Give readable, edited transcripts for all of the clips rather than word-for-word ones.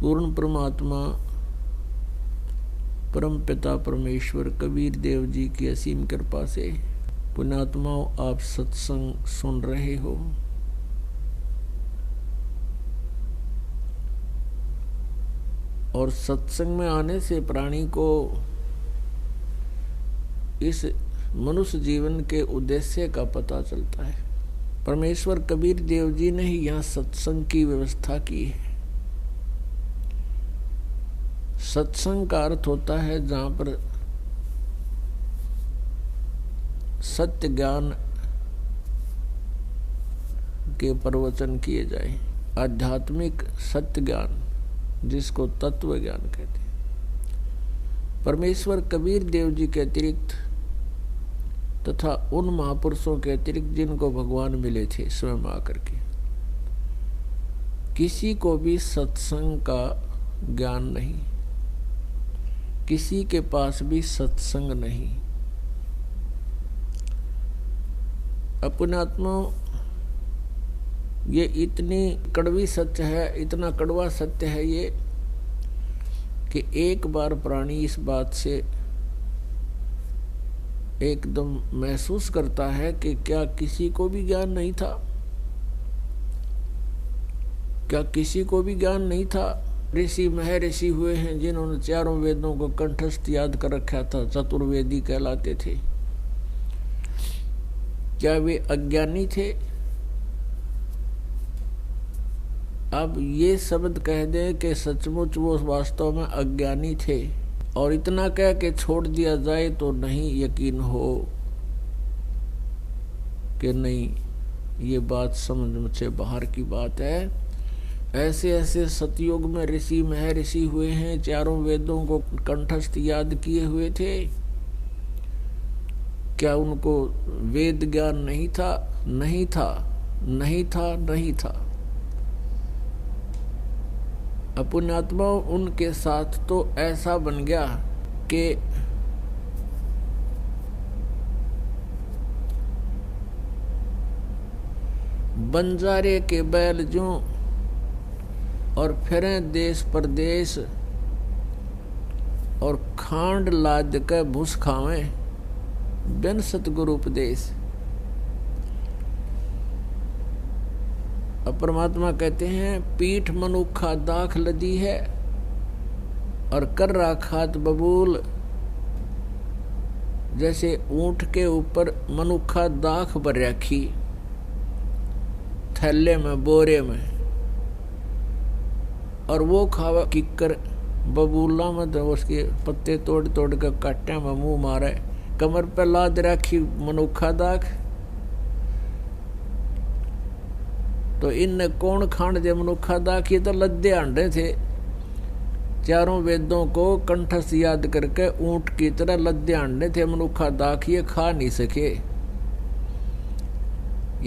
पूर्ण परमात्मा परम पिता परमेश्वर कबीर देव जी की असीम कृपा से पुण्यात्माओं आप सत्संग सुन रहे हो। और सत्संग में आने से प्राणी को इस मनुष्य जीवन के उद्देश्य का पता चलता है। परमेश्वर कबीर देव जी ने ही यहाँ सत्संग की व्यवस्था की है। सत्संग का अर्थ होता है जहाँ पर सत्य ज्ञान के प्रवचन किए जाए, आध्यात्मिक सत्य ज्ञान जिसको तत्व ज्ञान कहते हैं। परमेश्वर कबीर देव जी के अतिरिक्त तथा उन महापुरुषों के अतिरिक्त जिनको भगवान मिले थे स्वयं आकर के, किसी को भी सत्संग का ज्ञान नहीं, किसी के पास भी सत्संग नहीं। अपनात्मा ये इतनी कड़वी सत्य है, इतना कड़वा सत्य है ये कि एक बार प्राणी इस बात से एकदम महसूस करता है कि क्या किसी को भी ज्ञान नहीं था, क्या किसी को भी ज्ञान नहीं था। ऋषि महर्षि हुए हैं जिन्होंने चारों वेदों को कंठस्थ याद कर रखा था, चतुर्वेदी कहलाते थे। क्या वे अज्ञानी थे? अब ये शब्द कह दें कि सचमुच वो वास्तव में अज्ञानी थे और इतना कह के छोड़ दिया जाए तो नहीं यकीन हो कि नहीं, ये बात समझ से बाहर की बात है। ऐसे ऐसे सतयुग में ऋषि महर्षि हुए हैं, चारों वेदों को कंठस्थ याद किए हुए थे। क्या उनको वेद ज्ञान नहीं था? नहीं था, नहीं था, नहीं था। पुण्यात्मा उनके साथ तो ऐसा बन गया कि बंजारे के बैल जो और फिरें देश परदेश और खांड लाद के भूस खावें बिन सतगुरु उपदेश। अब परमात्मा कहते हैं पीठ मनुखा दाख लदी है और कर राखात बबूल। जैसे ऊंट के ऊपर मनुखा दाख भर रखी थैले में, बोरे में, और वो खावा किक्कर बबूला में, तो उसके पत्ते तोड़ तोड़ कर काटे में मुंह मारे, कमर पे लाद रखी मनुखा दाख। तो इन कौन खांड दे मनुखा दाख? ये तो लद्दे आंडे थे, चारों वेदों को कंठस्थ याद करके ऊंट की तरह लद्दे आंडे थे मनुखा दाख, ये खा नहीं सके।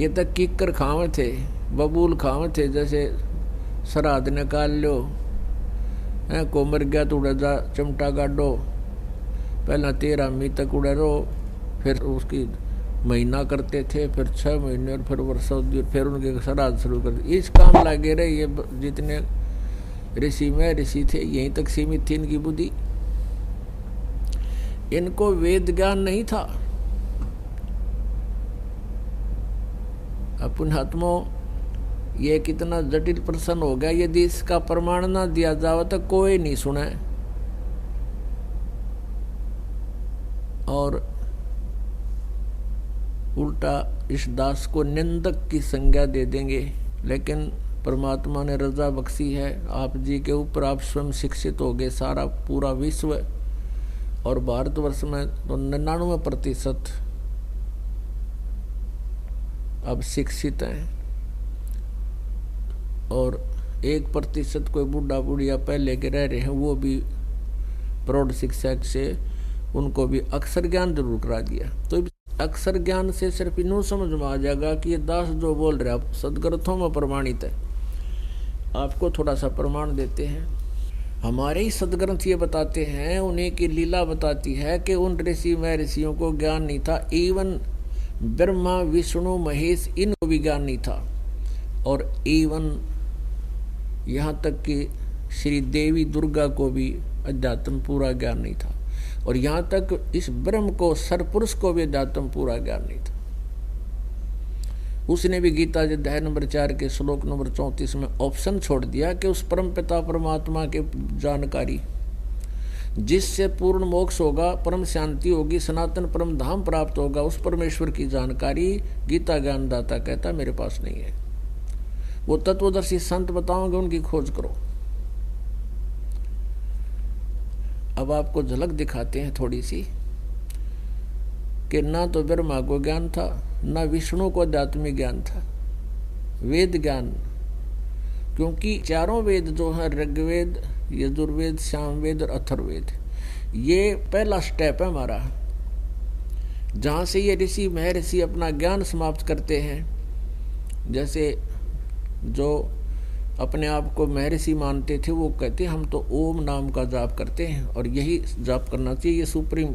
ये तक किक्कर खावे थे, बबूल खावे थे। जैसे श्राद्ध निकाल लो, को मर गया तो उड़ा जा चिमटा गाडो, पहला 13 महीने तक उड़ा रहो, फिर उसकी महीना करते थे, फिर 6 महीने और फिर वर्षों, फिर उनके श्राद्ध शुरू कर दिए। इस काम लगे रहे। ये जितने ऋषि में ऋषि थे यहीं तक सीमित थी इनकी बुद्धि। इनको वेद ज्ञान नहीं था। पुण्यात्मा ये कितना जटिल प्रश्न हो गया। यदि इसका प्रमाण ना दिया जाए तो कोई नहीं सुने और उल्टा इस दास को निंदक की संज्ञा दे देंगे। लेकिन परमात्मा ने रजा बख्शी है आप जी के ऊपर, आप स्वयं शिक्षित हो गए। सारा पूरा विश्व और भारतवर्ष में तो 99% अब शिक्षित हैं और 1% कोई बूढ़ा बुढ़िया पहले के रह रहे हैं, वो भी प्रौढ़ शिक्षा से उनको भी अक्षर ज्ञान जरूर करा दिया। तो अक्षर ज्ञान से सिर्फ इनू समझ में आ जाएगा कि ये दास जो बोल रहे आप सदग्रंथों में प्रमाणित है। आपको थोड़ा सा प्रमाण देते हैं। हमारे ही सदग्रंथ ये बताते हैं, उन्हीं की लीला बताती है कि उन ऋषि महर्षियों को ज्ञान नहीं था। इवन ब्रह्मा विष्णु महेश इनको भी ज्ञान नहीं था। और इवन यहाँ तक कि श्री देवी दुर्गा को भी अध्यात्म पूरा ज्ञान नहीं था, और यहाँ तक इस ब्रह्म को सरपुरुष को भी अध्यात्म पूरा ज्ञान नहीं था। उसने भी गीता अध्याय नंबर 4 के श्लोक नंबर 34 में ऑप्शन छोड़ दिया कि उस परम पिता परमात्मा के जानकारी जिससे पूर्ण मोक्ष होगा, परम शांति होगी, सनातन परम धाम प्राप्त होगा, उस परमेश्वर की जानकारी गीता ज्ञानदाता कहता मेरे पास नहीं है। वो तत्वदर्शी संत बताओगे, उनकी खोज करो। अब आपको झलक दिखाते हैं थोड़ी सी कि ना तो ब्रह्मा को ज्ञान था, ना विष्णु को आध्यात्मिक ज्ञान था, वेद ज्ञान। क्योंकि चारों वेद जो है, ऋग्वेद, यजुर्वेद, सामवेद और अथर्ववेद, ये पहला स्टेप है हमारा, जहाँ से ये ऋषि महर्षि अपना ज्ञान समाप्त करते हैं। जैसे जो अपने आप को महर्षि मानते थे वो कहते हम तो ओम नाम का जाप करते हैं और यही जाप करना चाहिए, ये सुप्रीम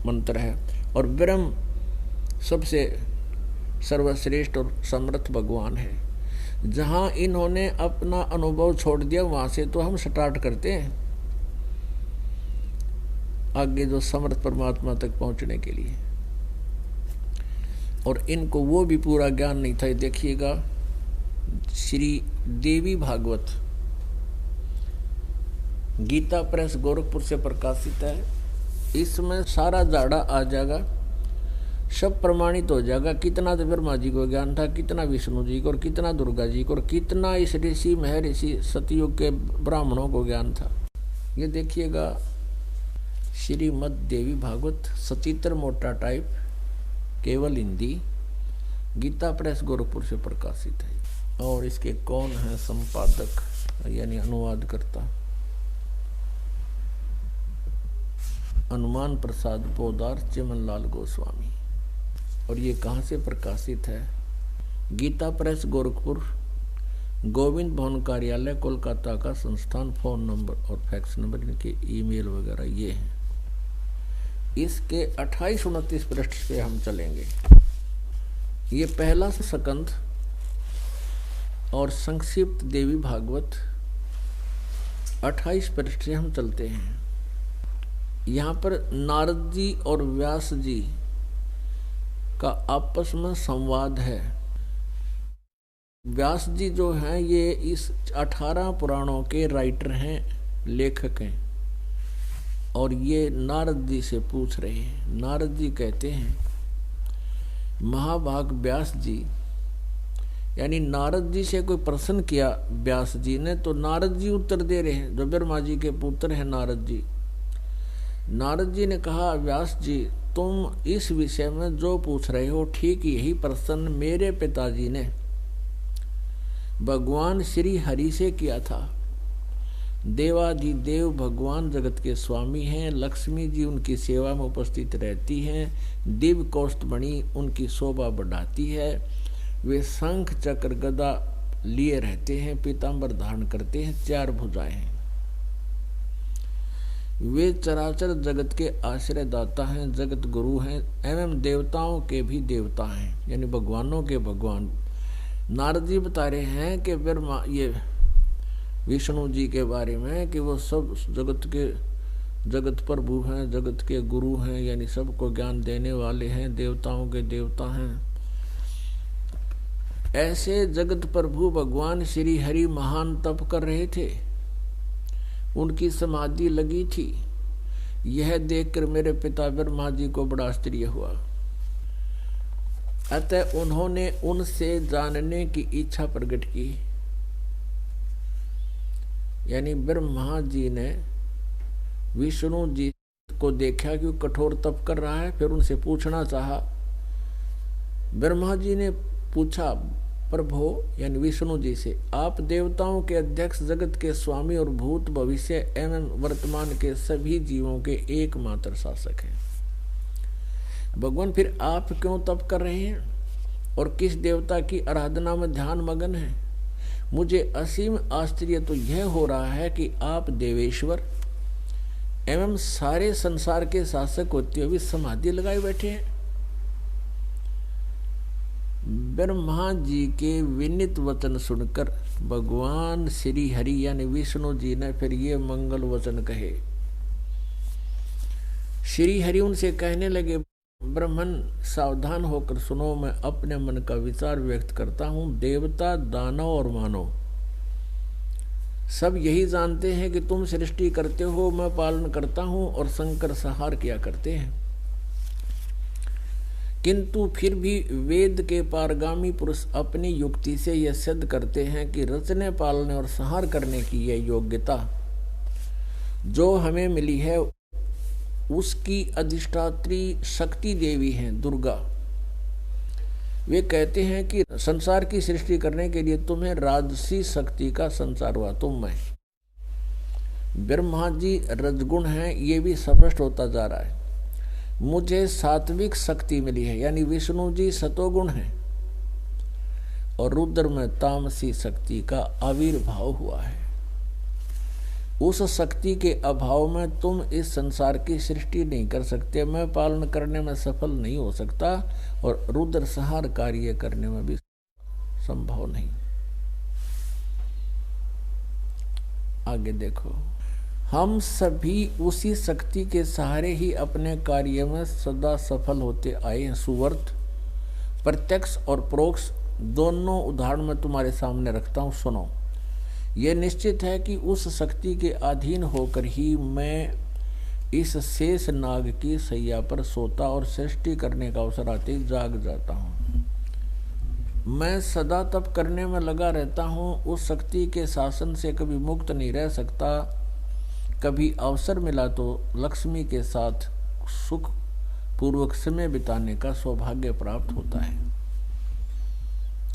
मंत्र है, और ब्रह्म सबसे सर्वश्रेष्ठ और समर्थ भगवान है। जहाँ इन्होंने अपना अनुभव छोड़ दिया वहाँ से तो हम स्टार्ट करते हैं आगे जो समर्थ परमात्मा तक पहुँचने के लिए, और इनको वो भी पूरा ज्ञान नहीं था। देखिएगा श्री देवी भागवत गीता प्रेस गोरखपुर से प्रकाशित है। इसमें सारा जाड़ा आ जाएगा, सब प्रमाणित हो जाएगा, कितना तो ब्रह्मा जी को ज्ञान था, कितना विष्णु जी को, और कितना दुर्गा जी को, और कितना इस ऋषि महर्षि सतयुग के ब्राह्मणों को ज्ञान था। ये देखिएगा श्रीमद देवी भागवत, सचित्र मोटा टाइप, केवल हिंदी, गीता प्रेस गोरखपुर से प्रकाशित है। और इसके कौन है संपादक यानी अनुवाद करता? हनुमान प्रसाद पोदार, चिमनलाल गोस्वामी। और ये कहाँ से प्रकाशित है? गीता प्रेस गोरखपुर, गोविंद भवन कार्यालय कोलकाता का संस्थान। फोन नंबर और फैक्स नंबर, इनके ईमेल वगैरह ये हैं। इसके 28-29 पृष्ठ पे हम चलेंगे। ये पहला स्कंध और संक्षिप्त देवी भागवत 28 पृष्ठ से हम चलते हैं। यहाँ पर नारद जी और व्यास जी का आपस में संवाद है। व्यास जी जो हैं ये इस 18 पुराणों के राइटर हैं, लेखक हैं, और ये नारद जी से पूछ रहे हैं। नारद जी कहते हैं महाभाग व्यास जी, यानी नारद जी से कोई प्रश्न किया व्यास जी ने तो नारद जी उत्तर दे रहे हैं, जो ब्रह्मा जी के पुत्र हैं नारद जी। नारद जी ने कहा व्यास जी तुम इस विषय में जो पूछ रहे हो ठीक यही प्रश्न मेरे पिताजी ने भगवान श्री हरि से किया था। देवाधिदेव भगवान जगत के स्वामी हैं, लक्ष्मी जी उनकी सेवा में उपस्थित रहती हैं, दिव्य कौस्तुभमणि उनकी शोभा बढ़ाती है, वे शंख चक्र गदा लिए रहते हैं, पीतांबर धारण करते हैं, 4 भुजाएं हैं, वे चराचर जगत के आश्रय दाता हैं, जगत गुरु हैं, एवं देवताओं के भी देवता हैं, यानी भगवानों के भगवान। नारद जी बता रहे हैं कि ब्रह्मा ये विष्णु जी के बारे में कि वो सब जगत प्रभु हैं, जगत के गुरु हैं, यानी सबको ज्ञान देने वाले हैं, देवताओं के देवता हैं। ऐसे जगत प्रभु भगवान श्री हरि महान तप कर रहे थे, उनकी समाधि लगी थी। यह देखकर मेरे पिता ब्रह्मा जी को बड़ा आश्चर्य हुआ, अतः उन्होंने उनसे जानने की इच्छा प्रकट की। यानी ब्रह्मा जी ने विष्णु जी को देखा कि वो कठोर तप कर रहा है, फिर उनसे पूछना चाहा। ब्रह्मा जी ने पूछा प्रभु यानी विष्णु जी से, आप देवताओं के अध्यक्ष, जगत के स्वामी और भूत भविष्य एवं वर्तमान के सभी जीवों के एकमात्र शासक हैं। भगवान फिर आप क्यों तप कर रहे हैं और किस देवता की आराधना में ध्यान मगन है? मुझे असीम आश्चर्य तो यह हो रहा है कि आप देवेश्वर एवं सारे संसार के शासक होते हुए समाधि लगाए बैठे हैं। ब्रह्मा जी के विनित वचन सुनकर भगवान श्री हरि यानी विष्णु जी ने फिर ये मंगल वचन कहे। श्री हरि उनसे कहने लगे, ब्राह्मण सावधान होकर सुनो, मैं अपने मन का विचार व्यक्त करता हूं। देवता, दानव और मानव सब यही जानते हैं कि तुम सृष्टि करते हो, मैं पालन करता हूं और शंकर संहार किया करते हैं। किंतु फिर भी वेद के पारगामी पुरुष अपनी युक्ति से यह सिद्ध करते हैं कि रचने, पालने और संहार करने की यह योग्यता जो हमें मिली है उसकी अधिष्ठात्री शक्ति देवी हैं दुर्गा। वे कहते हैं कि संसार की सृष्टि करने के लिए तुम्हें राजसी शक्ति का संचार हुआ, तुम में। ब्रह्मा जी रजगुण हैं, ये भी स्पष्ट होता जा रहा है। मुझे सात्विक शक्ति मिली है यानी विष्णु जी सतोगुण हैं, और रुद्र में तामसी शक्ति का आविर्भाव हुआ है। उस शक्ति के अभाव में तुम इस संसार की सृष्टि नहीं कर सकते, मैं पालन करने में सफल नहीं हो सकता और रुद्र संहार कार्य करने में भी संभव नहीं। आगे देखो, हम सभी उसी शक्ति के सहारे ही अपने कार्य में सदा सफल होते आए हैं। सुवर्त, प्रत्यक्ष और परोक्ष दोनों उदाहरण मैं तुम्हारे सामने रखता हूं, सुनो। यह निश्चित है कि उस शक्ति के अधीन होकर ही मैं इस शेष नाग की सैया पर सोता और सृष्टि करने का अवसर आते ही जाग जाता हूँ। मैं सदा तप करने में लगा रहता हूँ, उस शक्ति के शासन से कभी मुक्त नहीं रह सकता। कभी अवसर मिला तो लक्ष्मी के साथ सुख पूर्वक समय बिताने का सौभाग्य प्राप्त होता है।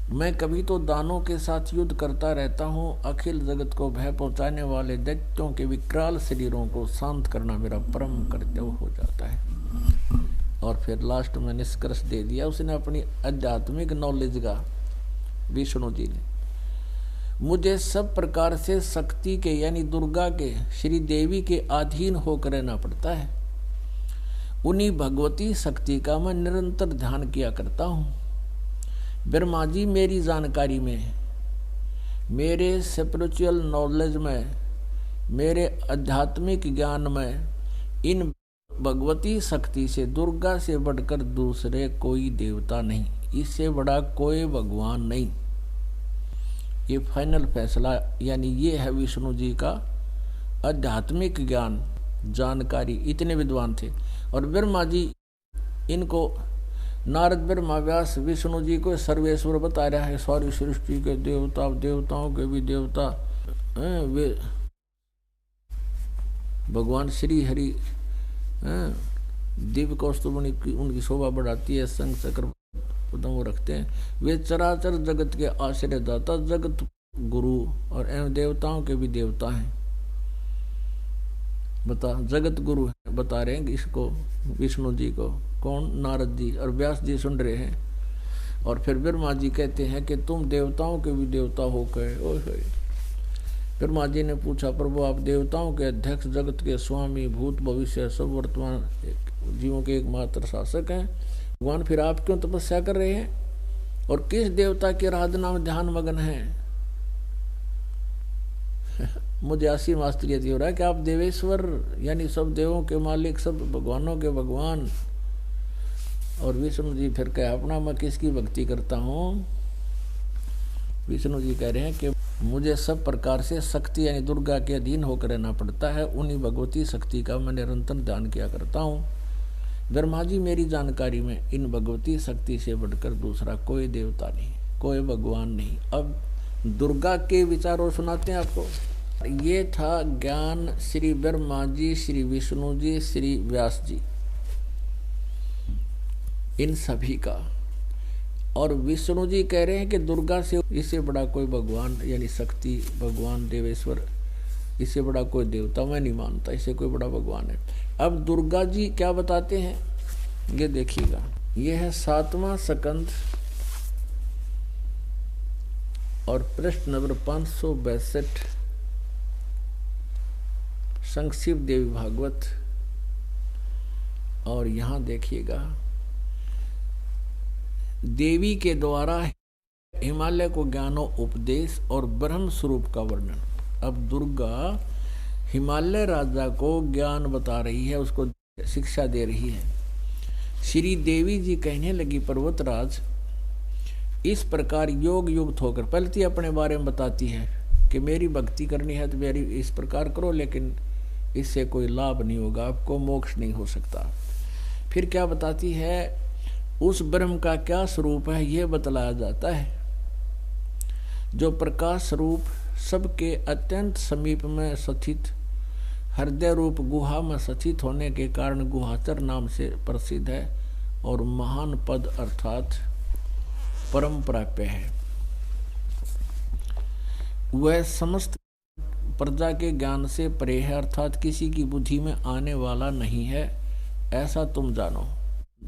मैं कभी तो दानों के साथ युद्ध करता रहता हूँ। अखिल जगत को भय पहुंचाने वाले दैत्यों के विकराल शरीरों को शांत करना मेरा परम कर्तव्य हो जाता है। और फिर लास्ट में निष्कर्ष दे दिया उसने अपनी आध्यात्मिक नॉलेज का, विष्णु जी ने। मुझे सब प्रकार से शक्ति के यानी दुर्गा के, श्री देवी के अधीन होकर रहना पड़ता है। उन्हीं भगवती शक्ति का मैं निरंतर ध्यान किया करता हूँ। ब्रह्मा जी मेरी जानकारी में, मेरे स्पिरिचुअल नॉलेज में, मेरे आध्यात्मिक ज्ञान में इन भगवती शक्ति से, दुर्गा से बढ़कर दूसरे कोई देवता नहीं, इससे बड़ा कोई भगवान नहीं। ये फाइनल फैसला यानी ये है विष्णु जी का आध्यात्मिक ज्ञान, जानकारी। इतने विद्वान थे। और ब्रह्मा जी इनको, नारद, ब्रह्मा, व्यास विष्णु जी को सर्वेश्वर बता रहा है। सारी सृष्टि के देवता, देवताओं के भी देवता वे भगवान श्री हरि दिव्य कौस्तुभमणि की उनकी शोभा बढ़ाती है, संग चक्र वो रखते हैं। वे चराचर जगत के आश्रय दाता, जगत गुरु और एवं देवताओं के भी देवता हैं। बता, जगत गुरु है, बता रहे हैं इसको विष्णु जी को। कौन? नारद जी और व्यास जी सुन रहे हैं। और फिर ब्रह्मा जी कहते हैं कि तुम देवताओं के भी देवता हो गए। ओए, ब्रह्मा जी ने पूछा, प्रभु आप देवताओं के अध्यक्ष, जगत के स्वामी, भूत भविष्य सब वर्तमान जीवों के एकमात्र शासक हैं। भगवान फिर आप क्यों तपस्या कर रहे हैं और किस देवता की आराधना में ध्यान मगन हैं? मुझे असीम आश्चर्य हो रहा है कि आप देवेश्वर यानी सब देवों के मालिक, सब भगवानों के भगवान। और विष्णु जी फिर कहे, अपना मैं किसकी भक्ति करता हूँ? विष्णु जी कह रहे हैं कि मुझे सब प्रकार से शक्ति यानी दुर्गा के अधीन होकर रहना पड़ता है। उन्हीं भगवती शक्ति का मैं निरंतर ध्यान किया करता हूँ। ब्रह्मा जी मेरी जानकारी में इन भगवती शक्ति से बढ़कर दूसरा कोई देवता नहीं, कोई भगवान नहीं। अब दुर्गा के विचार और सुनाते हैं आपको। ये था ज्ञान श्री ब्रह्मा जी, श्री विष्णु जी, श्री व्यास जी, इन सभी का। और विष्णु जी कह रहे हैं कि दुर्गा से इससे बड़ा कोई भगवान यानी शक्ति, भगवान, देवेश्वर, इससे बड़ा कोई देवता मैं नहीं मानता, इससे कोई बड़ा भगवान है। अब दुर्गा जी क्या बताते हैं ये देखिएगा। यह है 7वां स्कंद और पृष्ठ नंबर 562, संक्षिप्त देवी भागवत। और यहां देखिएगा देवी के द्वारा हिमालय को ज्ञानो उपदेश और ब्रह्म स्वरूप का वर्णन। अब दुर्गा हिमालय राजा को ज्ञान बता रही है, उसको शिक्षा दे रही है। श्री देवी जी कहने लगी, पर्वतराज इस प्रकार योग युक्त होकर, पहले अपने बारे में बताती है कि मेरी भक्ति करनी है तो मेरी इस प्रकार करो, लेकिन इससे कोई लाभ नहीं होगा, आपको मोक्ष नहीं हो सकता। फिर क्या बताती है, उस ब्रह्म का क्या स्वरूप है यह बतलाया जाता है, जो प्रकाश स्वरूप सबके अत्यंत समीप में स्थित हृदय रूप गुहा में स्थित होने के कारण गुहाचर नाम से प्रसिद्ध है और महान पद अर्थात परम प्राप्य है। वह समस्त प्रजा के ज्ञान से परे है, अर्थात किसी की बुद्धि में आने वाला नहीं है, ऐसा तुम जानो।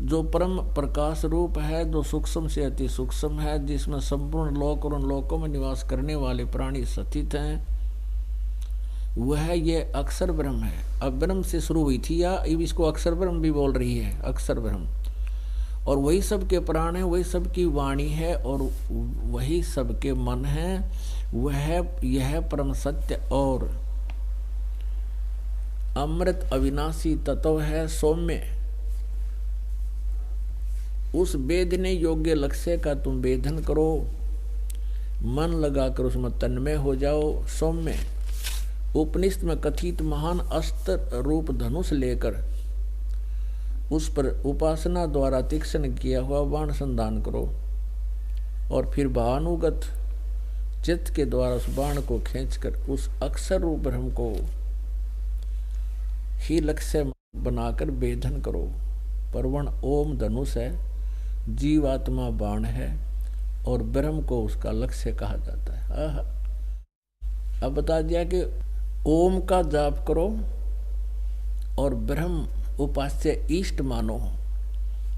जो परम प्रकाश रूप है, जो सूक्ष्म से अति सूक्ष्म है, जिसमें संपूर्ण लोक और उन लोकों में निवास करने वाले प्राणी स्थित हैं, वह ये अक्षर ब्रह्म है। अब ब्रह्म से शुरू हुई थी, या इसको अक्षर ब्रह्म भी बोल रही है, अक्षर ब्रह्म। और वही सबके प्राण है, वही सबकी वाणी है और वही सबके मन है। वह यह परम सत्य और अमृत अविनाशी तत्व है, सौम्य। उस वेदने योग्य लक्ष्य का तुम वेदन करो, मन लगाकर उसमें तन्मय हो जाओ। सौम्य उपनिषद में कथित महान अस्त्र रूप धनुष लेकर उस पर उपासना द्वारा तीक्ष्ण किया हुआ बाण संधान करो और फिर भानुगत चित्त के द्वारा उस बाण को खींचकर उस अक्षर रूप ब्रह्म को ही लक्ष्य बनाकर वेदन करो। परवण ओम धनुष है, जीवात्मा बाण है और ब्रह्म को उसका लक्ष्य कहा जाता है। अब बता दिया कि ओम का जाप करो और ब्रह्म उपास्य इष्ट मानो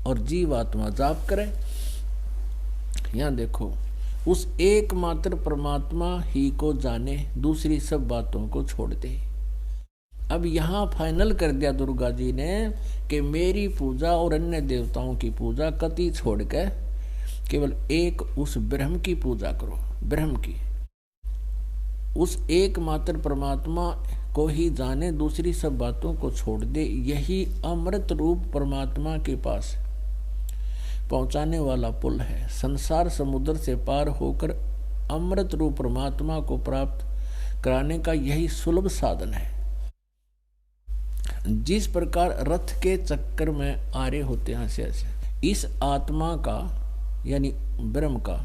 और जीवात्मा जाप करे। यहां देखो, उस एकमात्र परमात्मा ही को जाने, दूसरी सब बातों को छोड़ दे। अब यहाँ फाइनल कर दिया दुर्गा जी ने कि मेरी पूजा और अन्य देवताओं की पूजा कति छोड़कर केवल एक उस ब्रह्म की पूजा करो। ब्रह्म की, उस एकमात्र परमात्मा को ही जाने, दूसरी सब बातों को छोड़ दे। यही अमृत रूप परमात्मा के पास पहुंचाने वाला पुल है। संसार समुद्र से पार होकर अमृत रूप परमात्मा को प्राप्त कराने का यही सुलभ साधन है। जिस प्रकार रथ के चक्कर में आरे होते हैं, ऐसे इस आत्मा का यानी ब्रह्म का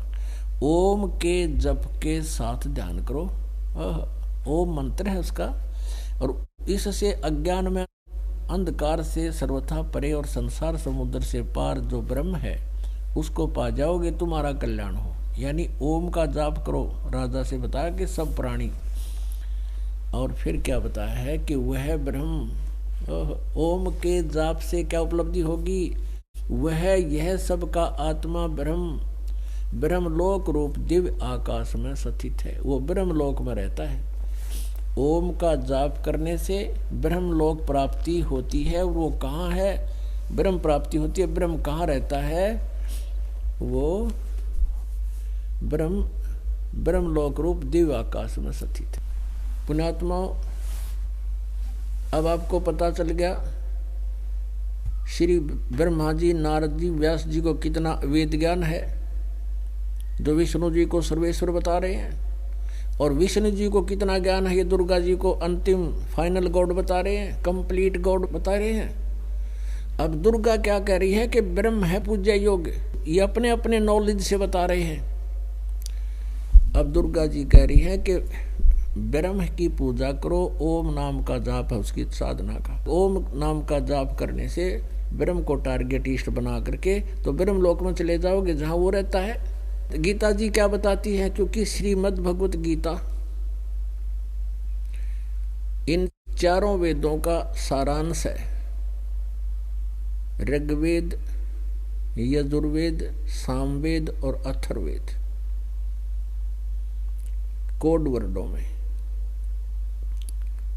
ओम के जप के साथ ध्यान करो। ओम मंत्र है उसका, और इससे अज्ञान में अंधकार से सर्वथा परे और संसार समुद्र से पार जो ब्रह्म है उसको पा जाओगे, तुम्हारा कल्याण हो। यानी ओम का जाप करो। राजा से बताया कि सब प्राणी, और फिर क्या बताया है कि वह ब्रह्म, ओम के जाप से क्या उपलब्धि होगी, वह यह सब का आत्मा ब्रह्म ब्रह्मलोक रूप दिव्य आकाश में स्थित है। वो ब्रह्मलोक में रहता है। ओम का जाप करने से ब्रह्मलोक प्राप्ति होती है। वो कहाँ है ब्रह्म प्राप्ति होती है? ब्रह्म कहाँ रहता है? वो ब्रह्मलोक रूप दिव्य आकाश में स्थित है। पुण्यात्माओं, अब आपको पता चल गया श्री ब्रह्मा जी, नारद जी, व्यास जी को कितना वेद ज्ञान है, जो विष्णु जी को सर्वेश्वर बता रहे हैं, और विष्णु जी को कितना ज्ञान है, ये दुर्गा जी को अंतिम फाइनल गॉड बता रहे हैं, कंप्लीट गॉड बता रहे हैं। अब दुर्गा क्या कह रही है कि ब्रह्म है पूज्य योग्य, ये अपने अपने नॉलेज से बता रहे हैं। अब दुर्गा जी कह रही है कि ब्रह्म की पूजा करो, ओम नाम का जाप है उसकी साधना का। ओम नाम का जाप करने से ब्रह्म को टारगेट इष्ट बना करके तो ब्रह्म लोक में चले जाओगे जहां वो रहता है। गीता जी क्या बताती है? क्योंकि श्रीमद् भगवत गीता इन चारों वेदों का सारांश है। ऋग्वेद, यजुर्वेद, सामवेद और अथर्ववेद, कोड वर्डों में,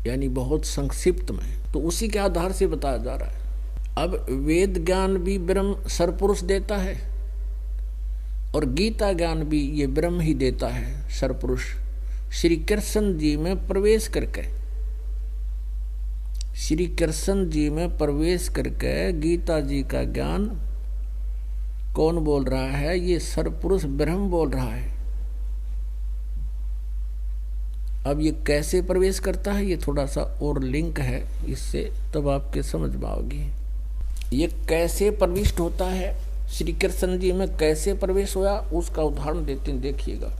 यानी बहुत संक्षिप्त में। तो उसी के आधार से बताया जा रहा है। अब वेद ज्ञान भी ब्रह्म सरपुरुष देता है, और गीता ज्ञान भी ये ब्रह्म ही देता है, सरपुरुष श्री कृष्ण जी में प्रवेश करके, श्री कृष्ण जी में प्रवेश करके गीता जी का ज्ञान कौन बोल रहा है? ये सरपुरुष ब्रह्म बोल रहा है। अब ये कैसे प्रवेश करता है, ये थोड़ा सा और लिंक है इससे, तब आपके समझ में आओगी। ये कैसे प्रविष्ट होता है, श्री कृष्ण जी में कैसे प्रवेश हुआ, उसका उदाहरण देते हैं, देखिएगा।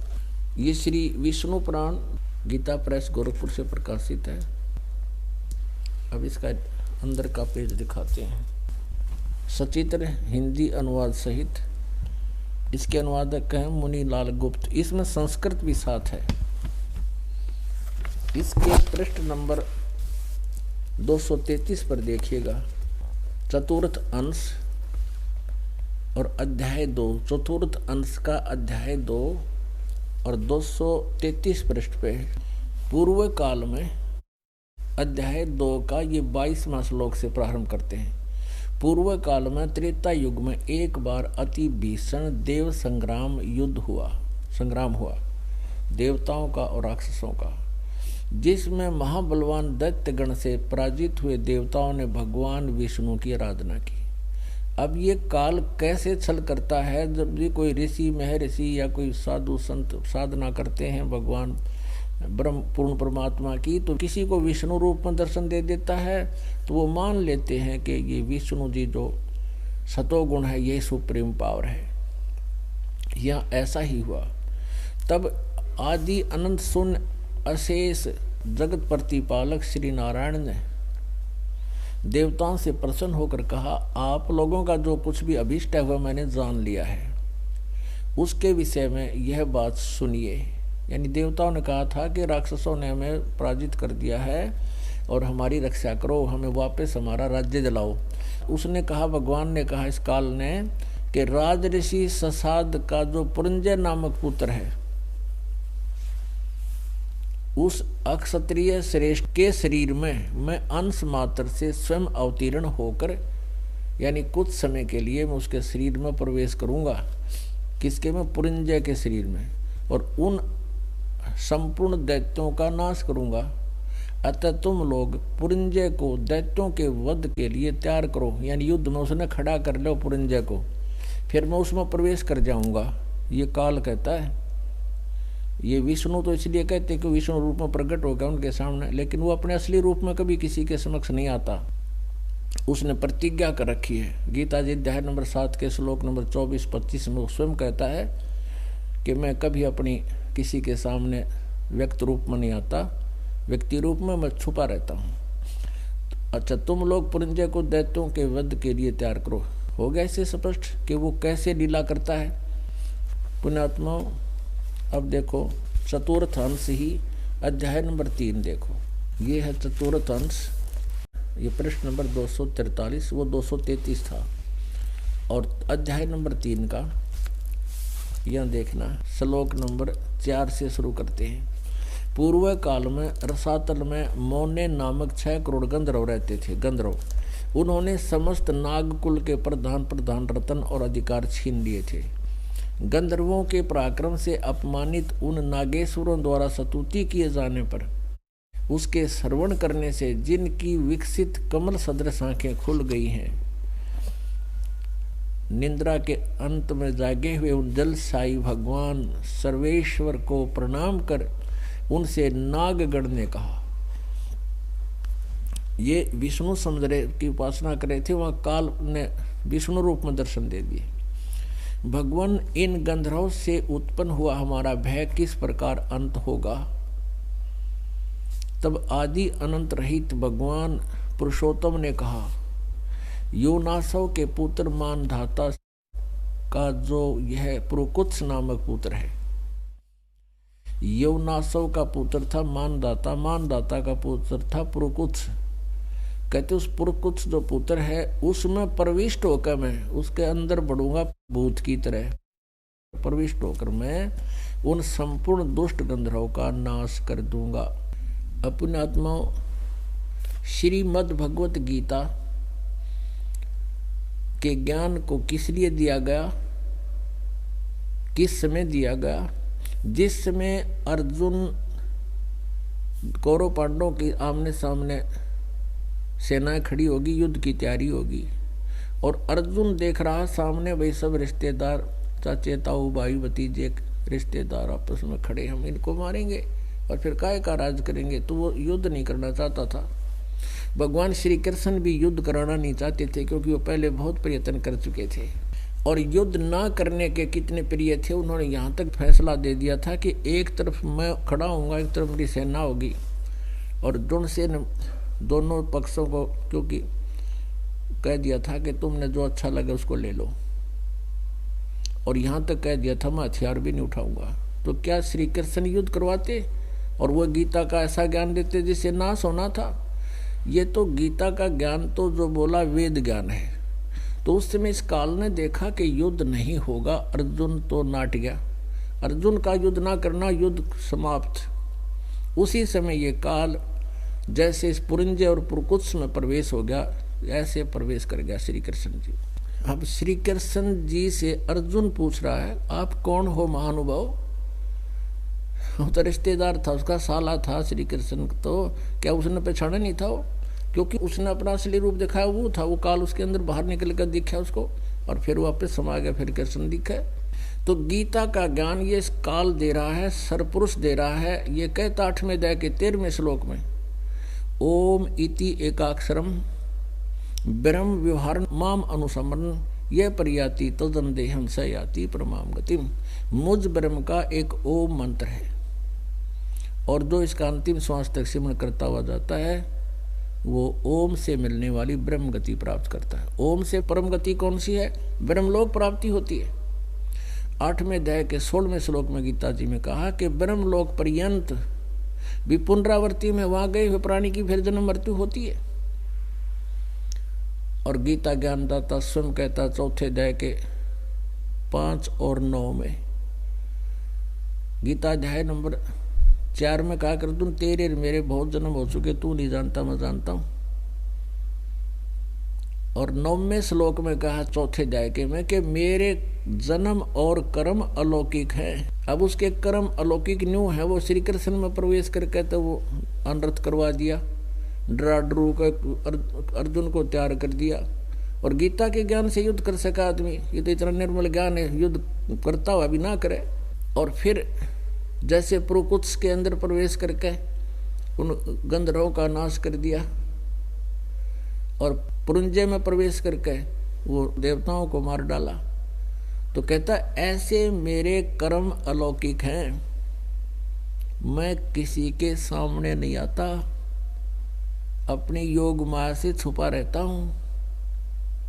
ये श्री विष्णु पुराण गीता प्रेस गोरखपुर से प्रकाशित है। अब इसका अंदर का पेज दिखाते हैं, सचित्र हिंदी अनुवाद सहित। इसके अनुवादक हैं मुनि लाल गुप्त। इसमें संस्कृत भी साथ है। इसके पृष्ठ नंबर 233 पर देखिएगा, चतुर्थ अंश और अध्याय 2, चतुर्थ अंश का अध्याय 2 और 233 पृष्ठ पे पूर्व काल में अध्याय 2 का ये 22वां श्लोक से प्रारंभ करते हैं। पूर्व काल में त्रेता युग में एक बार अति भीषण देव संग्राम हुआ देवताओं का और राक्षसों का, जिसमें महाबलवान दैत्यगण से पराजित हुए देवताओं ने भगवान विष्णु की आराधना की। अब ये काल कैसे छल करता है, जब भी कोई ऋषि महर्षि या कोई साधु संत साधना करते हैं भगवान ब्रह्म पूर्ण परमात्मा की, तो किसी को विष्णु रूप में दर्शन दे देता है, तो वो मान लेते हैं कि ये विष्णु जी जो सतोगुण है ये सुप्रीम पावर है। यहाँ ऐसा ही हुआ। तब आदि अनंत शून्य अशेष जगत प्रतिपालक श्री नारायण ने देवताओं से प्रसन्न होकर कहा, आप लोगों का जो कुछ भी अभिष्ट है वह मैंने जान लिया है, उसके विषय में यह बात सुनिए। यानी देवताओं ने कहा था कि राक्षसों ने हमें पराजित कर दिया है और हमारी रक्षा करो, हमें वापस हमारा राज्य दिलाओ। उसने कहा, भगवान ने कहा इस काल ने कि राजऋषि ससाद का जो पुरंजय नामक पुत्र है, उस अक्षत्रिय श्रेष्ठ के शरीर में मैं अंश मात्र से स्वयं अवतीर्ण होकर, यानी कुछ समय के लिए मैं उसके शरीर में प्रवेश करूंगा। किसके में? पुरंजय के शरीर में, और उन संपूर्ण दैत्यों का नाश करूंगा। अतः तुम लोग पुरंजय को दैत्यों के वध के लिए तैयार करो, यानी युद्ध में उसने खड़ा कर लो पुरंजय को, फिर मैं उसमें प्रवेश कर जाऊंगा। ये काल कहता है। ये विष्णु तो इसलिए कहते हैं कि विष्णु रूप में प्रकट हो गया उनके सामने, लेकिन वो अपने असली रूप में कभी किसी के समक्ष नहीं आता। उसने प्रतिज्ञा कर रखी है। गीता जी अध्याय नंबर 7 के श्लोक नंबर 24-25 में वो स्वयं कहता है कि मैं कभी अपनी किसी के सामने व्यक्त रूप में नहीं आता, व्यक्ति रूप में मैं छुपा रहता हूँ। अच्छा, तुम लोग पुरंजय को दैत्यों के वध के लिए तैयार करो। हो गया इससे स्पष्ट कि वो कैसे लीला करता है। पुण्यात्माओं, अब देखो चतुर्थ अंश ही अध्याय नंबर 3 देखो, ये है चतुर्थ अंश। ये पृष्ठ नंबर 243, वो 233 था। और अध्याय नंबर 3 का यह देखना, श्लोक नंबर 4 से शुरू करते हैं। पूर्व काल में रसातल में मौने नामक 6 करोड़ गंधर्व रहते थे। गंधर्व उन्होंने समस्त नागकुल के प्रधान रतन और अधिकार छीन लिए थे। गंधर्वों के पराक्रम से अपमानित उन नागेश्वरों द्वारा स्तुति किए जाने पर उसके श्रवण करने से जिनकी विकसित कमल सदृश आंखें खुल गई हैं, निंद्रा के अंत में जागे हुए उन जलसाई भगवान सर्वेश्वर को प्रणाम कर उनसे नागगण ने कहा। ये विष्णु समुद्र की उपासना कर रहे थे, वहां काल ने विष्णु रूप में दर्शन दे दिए। भगवान, इन गंधर्वों से उत्पन्न हुआ हमारा भय किस प्रकार अंत होगा? तब आदि अनंत रहित भगवान पुरुषोत्तम ने कहा, योनासव के पुत्र मानधाता का जो यह पुरुकुत्स नामक पुत्र है, योनासव का पुत्र था मानदाता, मानदाता का पुत्र था पुरुकुत्स। कहते उस पुरुकुत्स जो पुत्र है उसमें प्रविष्ट होकर मैं उसके अंदर बढ़ूंगा, भूत की तरह प्रविष्ट होकर मैं उन संपूर्ण दुष्ट गंधर्वों का नाश कर दूंगा। अपने आत्माओं, श्रीमद् भगवत गीता के ज्ञान को किस लिए दिया गया? किस समय दिया गया? जिस समय अर्जुन कौरव पांडवों की आमने सामने सेनाएं खड़ी होगी, युद्ध की तैयारी होगी, और अर्जुन देख रहा सामने वही सब रिश्तेदार, चाचे ताऊ भाई भतीजे रिश्तेदार आपस में खड़े, हम इनको मारेंगे और फिर काय का राज करेंगे। तो वो युद्ध नहीं करना चाहता था। भगवान श्री कृष्ण भी युद्ध कराना नहीं चाहते थे, क्योंकि वो पहले बहुत प्रयत्न कर चुके थे और युद्ध ना करने के कितने प्रिय थे। उन्होंने यहाँ तक फैसला दे दिया था कि एक तरफ मैं खड़ा हूँगा, एक तरफ मेरी सेना होगी, और दोनों पक्षों को क्योंकि कह दिया था कि तुमने जो अच्छा लगे उसको ले लो, और यहाँ तक कह दिया था मैं हथियार भी नहीं उठाऊंगा। तो क्या श्री कृष्ण युद्ध करवाते और वो गीता का ऐसा ज्ञान देते जिससे नाश होना था? ये तो गीता का ज्ञान तो जो बोला वेद ज्ञान है। तो उस समय इस काल ने देखा कि युद्ध नहीं होगा, अर्जुन तो नाट गया, अर्जुन का युद्ध ना करना, युद्ध समाप्त। उसी समय ये काल जैसे इस पुरंजे और पुरकुत्स में प्रवेश हो गया, ऐसे प्रवेश कर गया श्री कृष्ण जी। अब श्री कृष्ण जी से अर्जुन पूछ रहा है, आप कौन हो महानुभाव? वो तो रिश्तेदार था, उसका साला था श्री कृष्ण, तो क्या उसने पहचाना नहीं था वो? क्योंकि उसने अपना असली रूप दिखाया वो था, वो काल उसके अंदर बाहर निकल कर दिखा उसको, और फिर वापस समा गया, फिर कृष्ण दिखे। तो गीता का ज्ञान ये काल दे रहा है, सरपुरुष दे रहा है। ये कहता 8वें अध्याय के 13वें श्लोक में, ओम इति एकाक्षरम ब्रह्म व्यवहार माम अनुसमरण यह परियाति तदन देहम स याति परमाम गतिम। मुझ ब्रह्म का एक ओम मंत्र है, और जो इसका अंतिम श्वास तक सिमरण करता हुआ जाता है वो ओम से मिलने वाली ब्रह्म गति प्राप्त करता है। ओम से परम गति कौन सी है? ब्रह्मलोक प्राप्ति होती है। 8वें अध्याय के 16वें श्लोक में गीता जी में कहा कि ब्रह्मलोक पर्यंत भी पुनरावृत्ति में वहां गए हुए प्राणी की फिर जन्म मृत्यु होती है। और गीता ज्ञानदाता स्वयं कहता 4थे अध्याय के 5 और 9 में, गीता अध्याय नंबर 4 में कहा कर तुम तेरे मेरे बहुत जन्म हो चुके, तू नहीं जानता मैं जानता हूं। और 9वें श्लोक में कहा 4थे अध्याय के में कि मेरे जन्म और कर्म अलौकिक हैं। अब उसके कर्म अलौकिक न्यू है, वो श्री कृष्ण में प्रवेश करके तो वो अनर्थ करवा दिया, डरा डरू कर अर्जुन को तैयार कर दिया। और गीता के ज्ञान से युद्ध कर सका आदमी, ये तो इतना निर्मल ज्ञान है, युद्ध करता हुआ भी ना करे। और फिर जैसे पुरुकुत्स के अंदर प्रवेश करके उन गंधर्वों का नाश कर दिया, और पुरंजे में प्रवेश करके वो देवताओं को मार डाला। तो कहता ऐसे मेरे कर्म अलौकिक हैं, मैं किसी के सामने नहीं आता, अपनी योग माया से छुपा रहता हूं।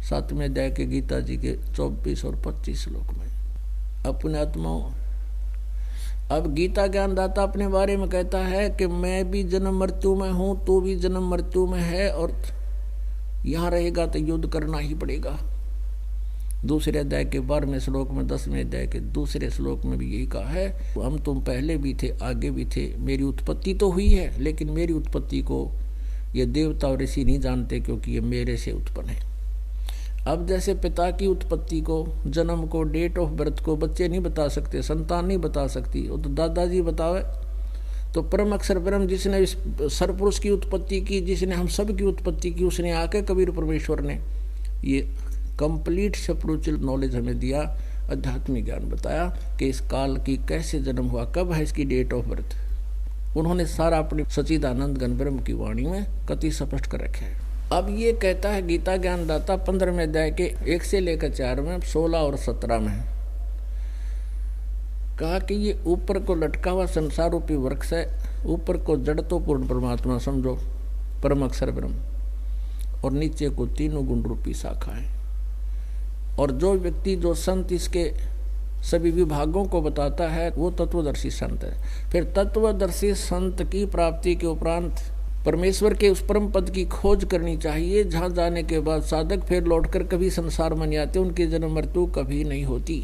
7वें अध्याय के गीता जी के 24 और 25 श्लोक में अपने आत्माओं। अब गीता ज्ञानदाता अपने बारे में कहता है कि मैं भी जन्म मृत्यु में हूं, तू भी जन्म मृत्यु में है, और यहां रहेगा तो युद्ध करना ही पड़ेगा। 2 अध्याय के 12वें श्लोक में, 10वें अध्याय के 2 श्लोक में भी यही कहा है, हम तुम पहले भी थे आगे भी थे, मेरी उत्पत्ति तो हुई है, लेकिन मेरी उत्पत्ति को ये देवता और ऋषि नहीं जानते, क्योंकि ये मेरे से उत्पन्न है। अब जैसे पिता की उत्पत्ति को, जन्म को, डेट ऑफ बर्थ को बच्चे नहीं बता सकते, संतान नहीं बता सकती, वो तो दादाजी बतावे। तो परम अक्षर ब्रह्म जिसने इस सरपुरुष की उत्पत्ति की, जिसने हम सब की उत्पत्ति की, उसने आके कबीर परमेश्वर ने ये कंप्लीट स्पिरिचुअल नॉलेज हमें दिया, आध्यात्मिक ज्ञान बताया कि इस काल की कैसे जन्म हुआ, कब है इसकी डेट ऑफ बर्थ। उन्होंने सारा अपनी सच्चिदानंद घन ब्रह्म की वाणी में कति स्पष्ट कर रखे है। अब ये कहता है गीता ज्ञानदाता 15वें अध्याय के 1 से लेकर 4 में, 16 और 17 में कहा कि ये ऊपर को लटका हुआ संसार रूपी वृक्ष है, ऊपर को जड़ तो पूर्ण परमात्मा समझो, परम अक्षर ब्रह्म, और नीचे को तीनों गुण रूपी शाखा है। और जो व्यक्ति, जो संत इसके सभी विभागों को बताता है, वो तत्वदर्शी संत है। फिर तत्वदर्शी संत की प्राप्ति के उपरांत परमेश्वर के उस परम पद की खोज करनी चाहिए, जहां जाने के बाद साधक फिर लौटकर कभी संसार में नहीं आते, उनकी जन्म मृत्यु कभी नहीं होती।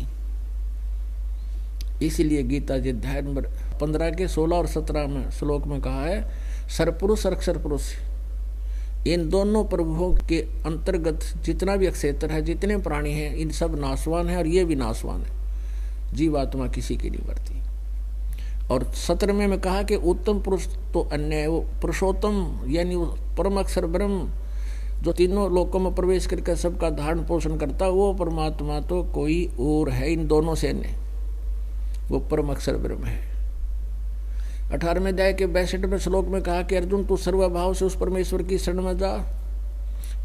इसीलिए गीता जी अध्याय नंबर 15 के 16 और 17 में श्लोक में कहा है, सरपुरुष और अक्षर पुरुष, इन दोनों प्रभुओं के अंतर्गत जितना भी क्षेत्र है, जितने प्राणी हैं, इन सब नाशवान है और ये भी नाशवान है। जीवात्मा किसी की नहीं मरती। और 17वें में कहा कि उत्तम पुरुष तो अन्य है, वो पुरुषोत्तम यानी वो परम अक्षर ब्रह्म जो तीनों लोकों में प्रवेश करके सबका धारण पोषण करता, वो परमात्मा तो कोई और है इन दोनों से अन्य, वो परम अक्षर ब्रह्म है। 18वें अध्याय के 62वें श्लोक में कहा कि अर्जुन तू सर्वभाव से उस परमेश्वर की शरण में जा,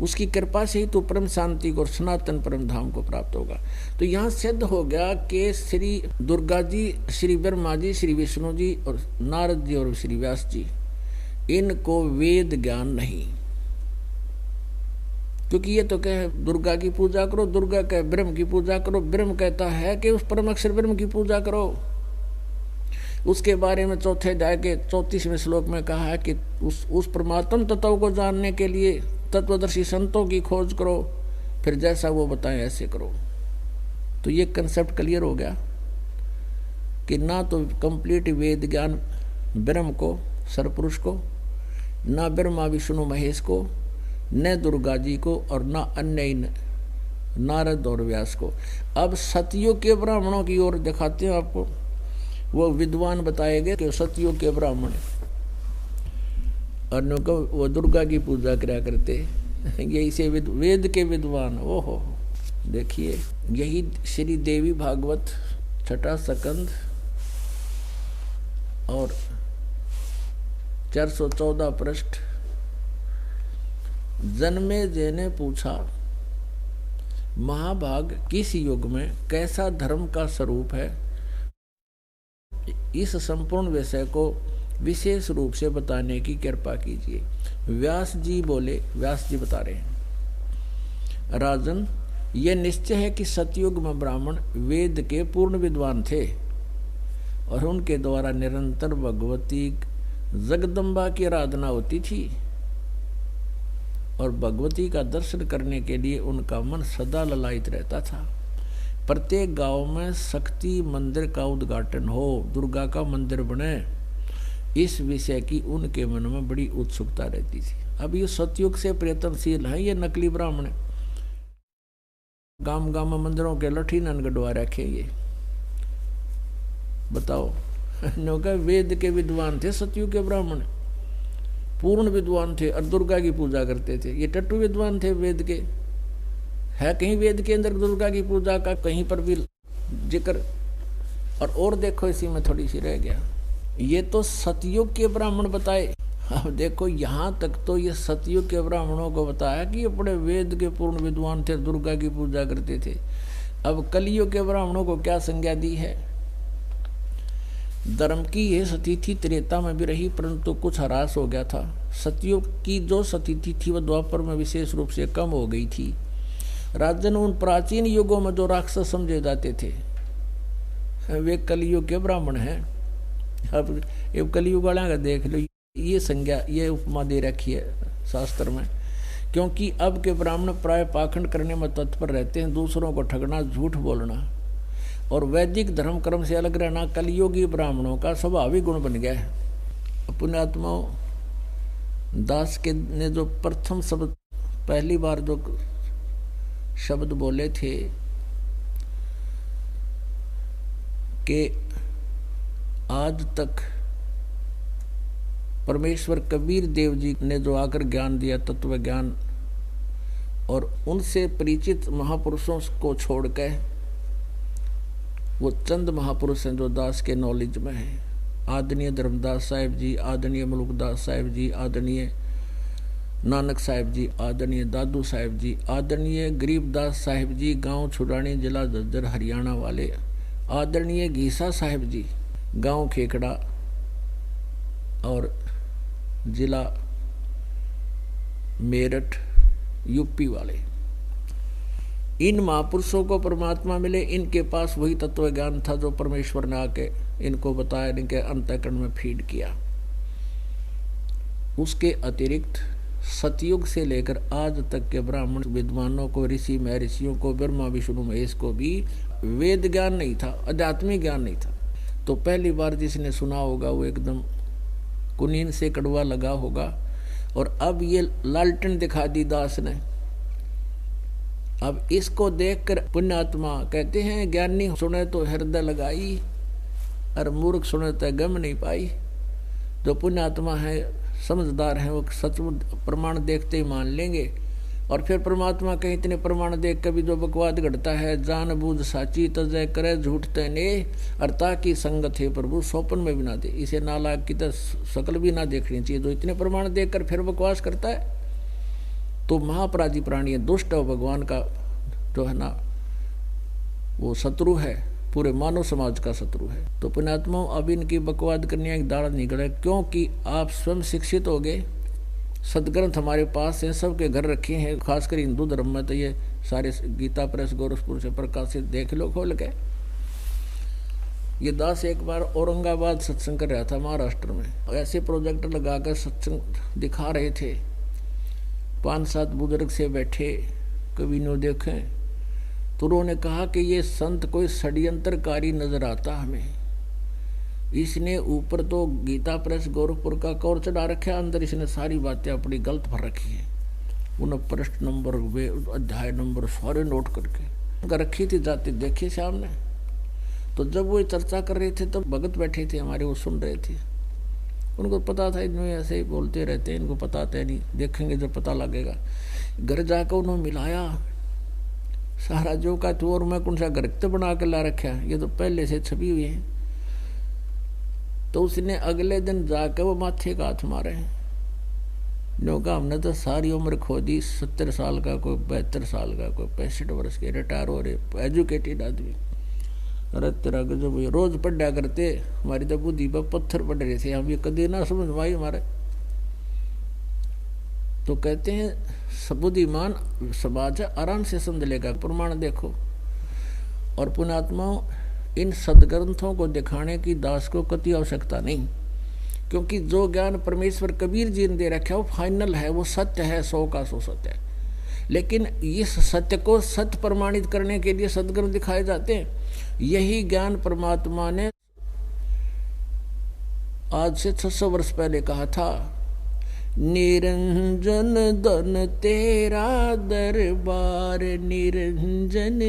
उसकी कृपा से ही तू परम शांति को और सनातन परम धाम को प्राप्त होगा। तो यहाँ सिद्ध हो गया कि श्री दुर्गा जी, श्री ब्रह्मा जी, श्री विष्णु जी और नारद जी और श्री व्यास जी, इनको वेद ज्ञान नहीं, क्योंकि ये तो कहे दुर्गा की पूजा करो, दुर्गा कहे ब्रह्म की पूजा करो, ब्रह्म कहता है कि उस परम अक्षर ब्रह्म की पूजा करो। उसके बारे में चौथे अध्याय के 34वें श्लोक में कहा है कि उस परमात्म तत्व को जानने के लिए तत्वदर्शी संतों की खोज करो, फिर जैसा वो बताएं ऐसे करो। तो ये कंसेप्ट क्लियर हो गया कि ना तो कंप्लीट वेद ज्ञान ब्रह्म को, सरपुरुष को, ना ब्रह्मा विष्णु महेश को, न दुर्गा जी को, और ना अन्य नारद और व्यास को। अब सतयुग के ब्राह्मणों की ओर दिखाते हैं आपको। वो विद्वान बताएंगे कि सतयुग के ब्राह्मण और को वो दुर्गा की पूजा करा करते, यही से वेद के विद्वान। ओहो, देखिए यही श्री देवी भागवत 6ठा स्कंद और 414 पृष्ठ। जन्मेजय ने पूछा, महाभाग किस युग में कैसा धर्म का स्वरूप है, इस संपूर्ण विषय को विशेष रूप से बताने की कृपा कीजिए। व्यास जी बोले, व्यास जी बता रहे हैं, राजन यह निश्चय है कि सतयुग में ब्राह्मण वेद के पूर्ण विद्वान थे और उनके द्वारा निरंतर भगवती जगदम्बा की आराधना होती थी और भगवती का दर्शन करने के लिए उनका मन सदा ललायित रहता था। प्रत्येक गांव में शक्ति मंदिर का उद्घाटन हो, दुर्गा का मंदिर बने, इस विषय की उनके मन में बड़ी उत्सुकता रहती थी। अब ये सतयुग से प्रयत्नशील है, ये नकली ब्राह्मण गांव गांव में मंदिरों के लठी नन गढ़वा रखे। ये बताओ, वेद के विद्वान थे सतयुग के ब्राह्मण, पूर्ण विद्वान थे और दुर्गा की पूजा करते थे। ये टट्टू विद्वान थे वेद के। है कहीं वेद के अंदर दुर्गा की पूजा का कहीं पर भी जिक्र? और देखो इसी में थोड़ी सी रह गया, ये तो सतयुग के ब्राह्मण बताए। अब देखो यहाँ तक तो ये सतयुग के ब्राह्मणों को बताया कि ये बड़े वेद के पूर्ण विद्वान थे, दुर्गा की पूजा करते थे। अब कलियुग के ब्राह्मणों को क्या संज्ञा दी है? धर्म की यह सती थी त्रेता में भी रही, परंतु कुछ ह्रास हो गया था। सतयुग की जो सती थी वह द्वापर में विशेष रूप से कम हो गई थी। राजन, उन प्राचीन युगों में जो राक्षस समझे जाते थे वे कलियुग के ब्राह्मण हैं। अब ये कलियुग वाला का देख लो, ये संज्ञा, ये उपमा दे रखी है शास्त्र में। क्योंकि अब के ब्राह्मण प्राय पाखंड करने में तत्पर रहते हैं, दूसरों को ठगना, झूठ बोलना और वैदिक धर्म कर्म से अलग रहना कलियुगी ब्राह्मणों का स्वाभाविक गुण बन गया है। पुण्यात्माओं, दास के ने जो प्रथम शब्द, पहली बार जो शब्द बोले थे कि आज तक परमेश्वर कबीर देव जी ने जो आकर ज्ञान दिया, तत्व ज्ञान, और उनसे परिचित महापुरुषों को छोड़कर वो चंद महापुरुष हैं जो दास के नॉलेज में हैं। आदरणीय धर्मदास साहिब जी, आदरणीय मुलुकदास साहिब जी, आदरणीय नानक साहिब जी, आदरणीय दादू साहिब जी, आदरणीय गरीबदास साहिब जी, गांव छुड़ानी, जिला झज्जर, हरियाणा वाले, आदरणीय घीसा साहिब जी, गांव खेकड़ा और जिला मेरठ, यूपी वाले। इन महापुरुषों को परमात्मा मिले, इनके पास वही तत्व ज्ञान था जो परमेश्वर ने आके इनको बताया, इनके अंतःकरण में फीड किया। उसके अतिरिक्त सतयुग से लेकर आज तक के ब्राह्मण विद्वानों को, ऋषि महर्षियों को, ब्रह्मा विष्णु महेश को भी वेद ज्ञान नहीं था, आध्यात्मिक ज्ञान नहीं था। तो पहली बार जिसने सुना होगा वो एकदम कुनीन से कड़वा लगा होगा। और अब ये लालटेन दिखा दी दास ने अब इसको देखकर पुण्यात्मा कहते हैं ज्ञानी सुने तो हृदय लगाई और मूर्ख सुने तो गम नहीं पाई। जो पुण्यात्मा है समझदार है वो सचमुच प्रमाण देखते ही मान लेंगे। और फिर परमात्मा के इतने प्रमाण देख कभी जो बकवाद घटता है, जान बूझ साची तजय करे झूठ तने अर्ता की संगत है प्रभु स्वप्न में भी ना दे। इसे नालायक की तो शकल भी ना देखनी चाहिए। जो इतने प्रमाण देखकर फिर बकवास करता है तो महापराधी प्राणी है, दुष्ट है, भगवान का जो है ना वो शत्रु है, पूरे मानव समाज का शत्रु है। तो पुण्यात्मा अब इनकी बकवाद करने एक दाड़ा निकले, क्योंकि आप स्वयं शिक्षित हो गए। सदग्रंथ हमारे पास हैं, सबके घर रखे हैं, खासकर हिंदू धर्म में तो ये सारे गीता प्रेस गोरखपुर से प्रकाशित देख लो खोल के। ये दास एक बार औरंगाबाद सत्संग कर रहा था महाराष्ट्र में, ऐसे प्रोजेक्ट लगाकर सत्संग दिखा रहे थे। 5-7 बुजुर्ग से बैठे, कभी नो देखें तो उन्होंने कहा कि ये संत कोई षड्यंत्रकारी नजर आता हमें। इसने ऊपर तो गीता प्रेस गोरखपुर का कवर चढ़ा रखा, अंदर इसने सारी बातें अपनी गलत भर रखी है। उन्हें प्रश्न नंबर वे अध्याय नंबर सारे नोट करके रखी थी, जाते देखे सामने। तो जब वो चर्चा कर रहे थे तब भगत बैठे थे हमारे, वो सुन रहे थे। उनको पता था इनमें ऐसे ही बोलते रहते हैं, इनको पता था नहीं, देखेंगे जब पता लगेगा। घर जाकर उन्होंने मिलाया सारा जो का तो, और मैं कौन सा घर तो बना के ला रखा, ये तो पहले से छपी हुई है। तो उसने अगले दिन जाकर वो माथे का हाथ मारे। नो का हमने तो सारी उम्र खो दी, 70 साल का, कोई 72 साल का, कोई 65 वर्ष के, रिटायर हो रहे, एजुकेटेड आदमी। अरे तेरा गजब, रोज पढ़ा करते, हमारी तो बुद्धि पर पत्थर पड़ रहे थे, हम ये कदे ना समझ पाई हमारे। तो कहते हैं बुद्धिमान समाज आराम से समझ लेगा, प्रमाण देखो। और पुण्यात्माओं, इन सदग्रंथों को दिखाने की दास को कति आवश्यकता नहीं, क्योंकि जो ज्ञान परमेश्वर कबीर जी ने दे रखा है वो फाइनल है, वो सत्य है, 100 का 100 सत्य है। लेकिन इस सत्य को सत्य प्रमाणित करने के लिए सदग्रंथ दिखाए जाते हैं। यही ज्ञान परमात्मा ने आज से 600 वर्ष पहले कहा था, निरंजन धन तेरा दरबार, निरंजन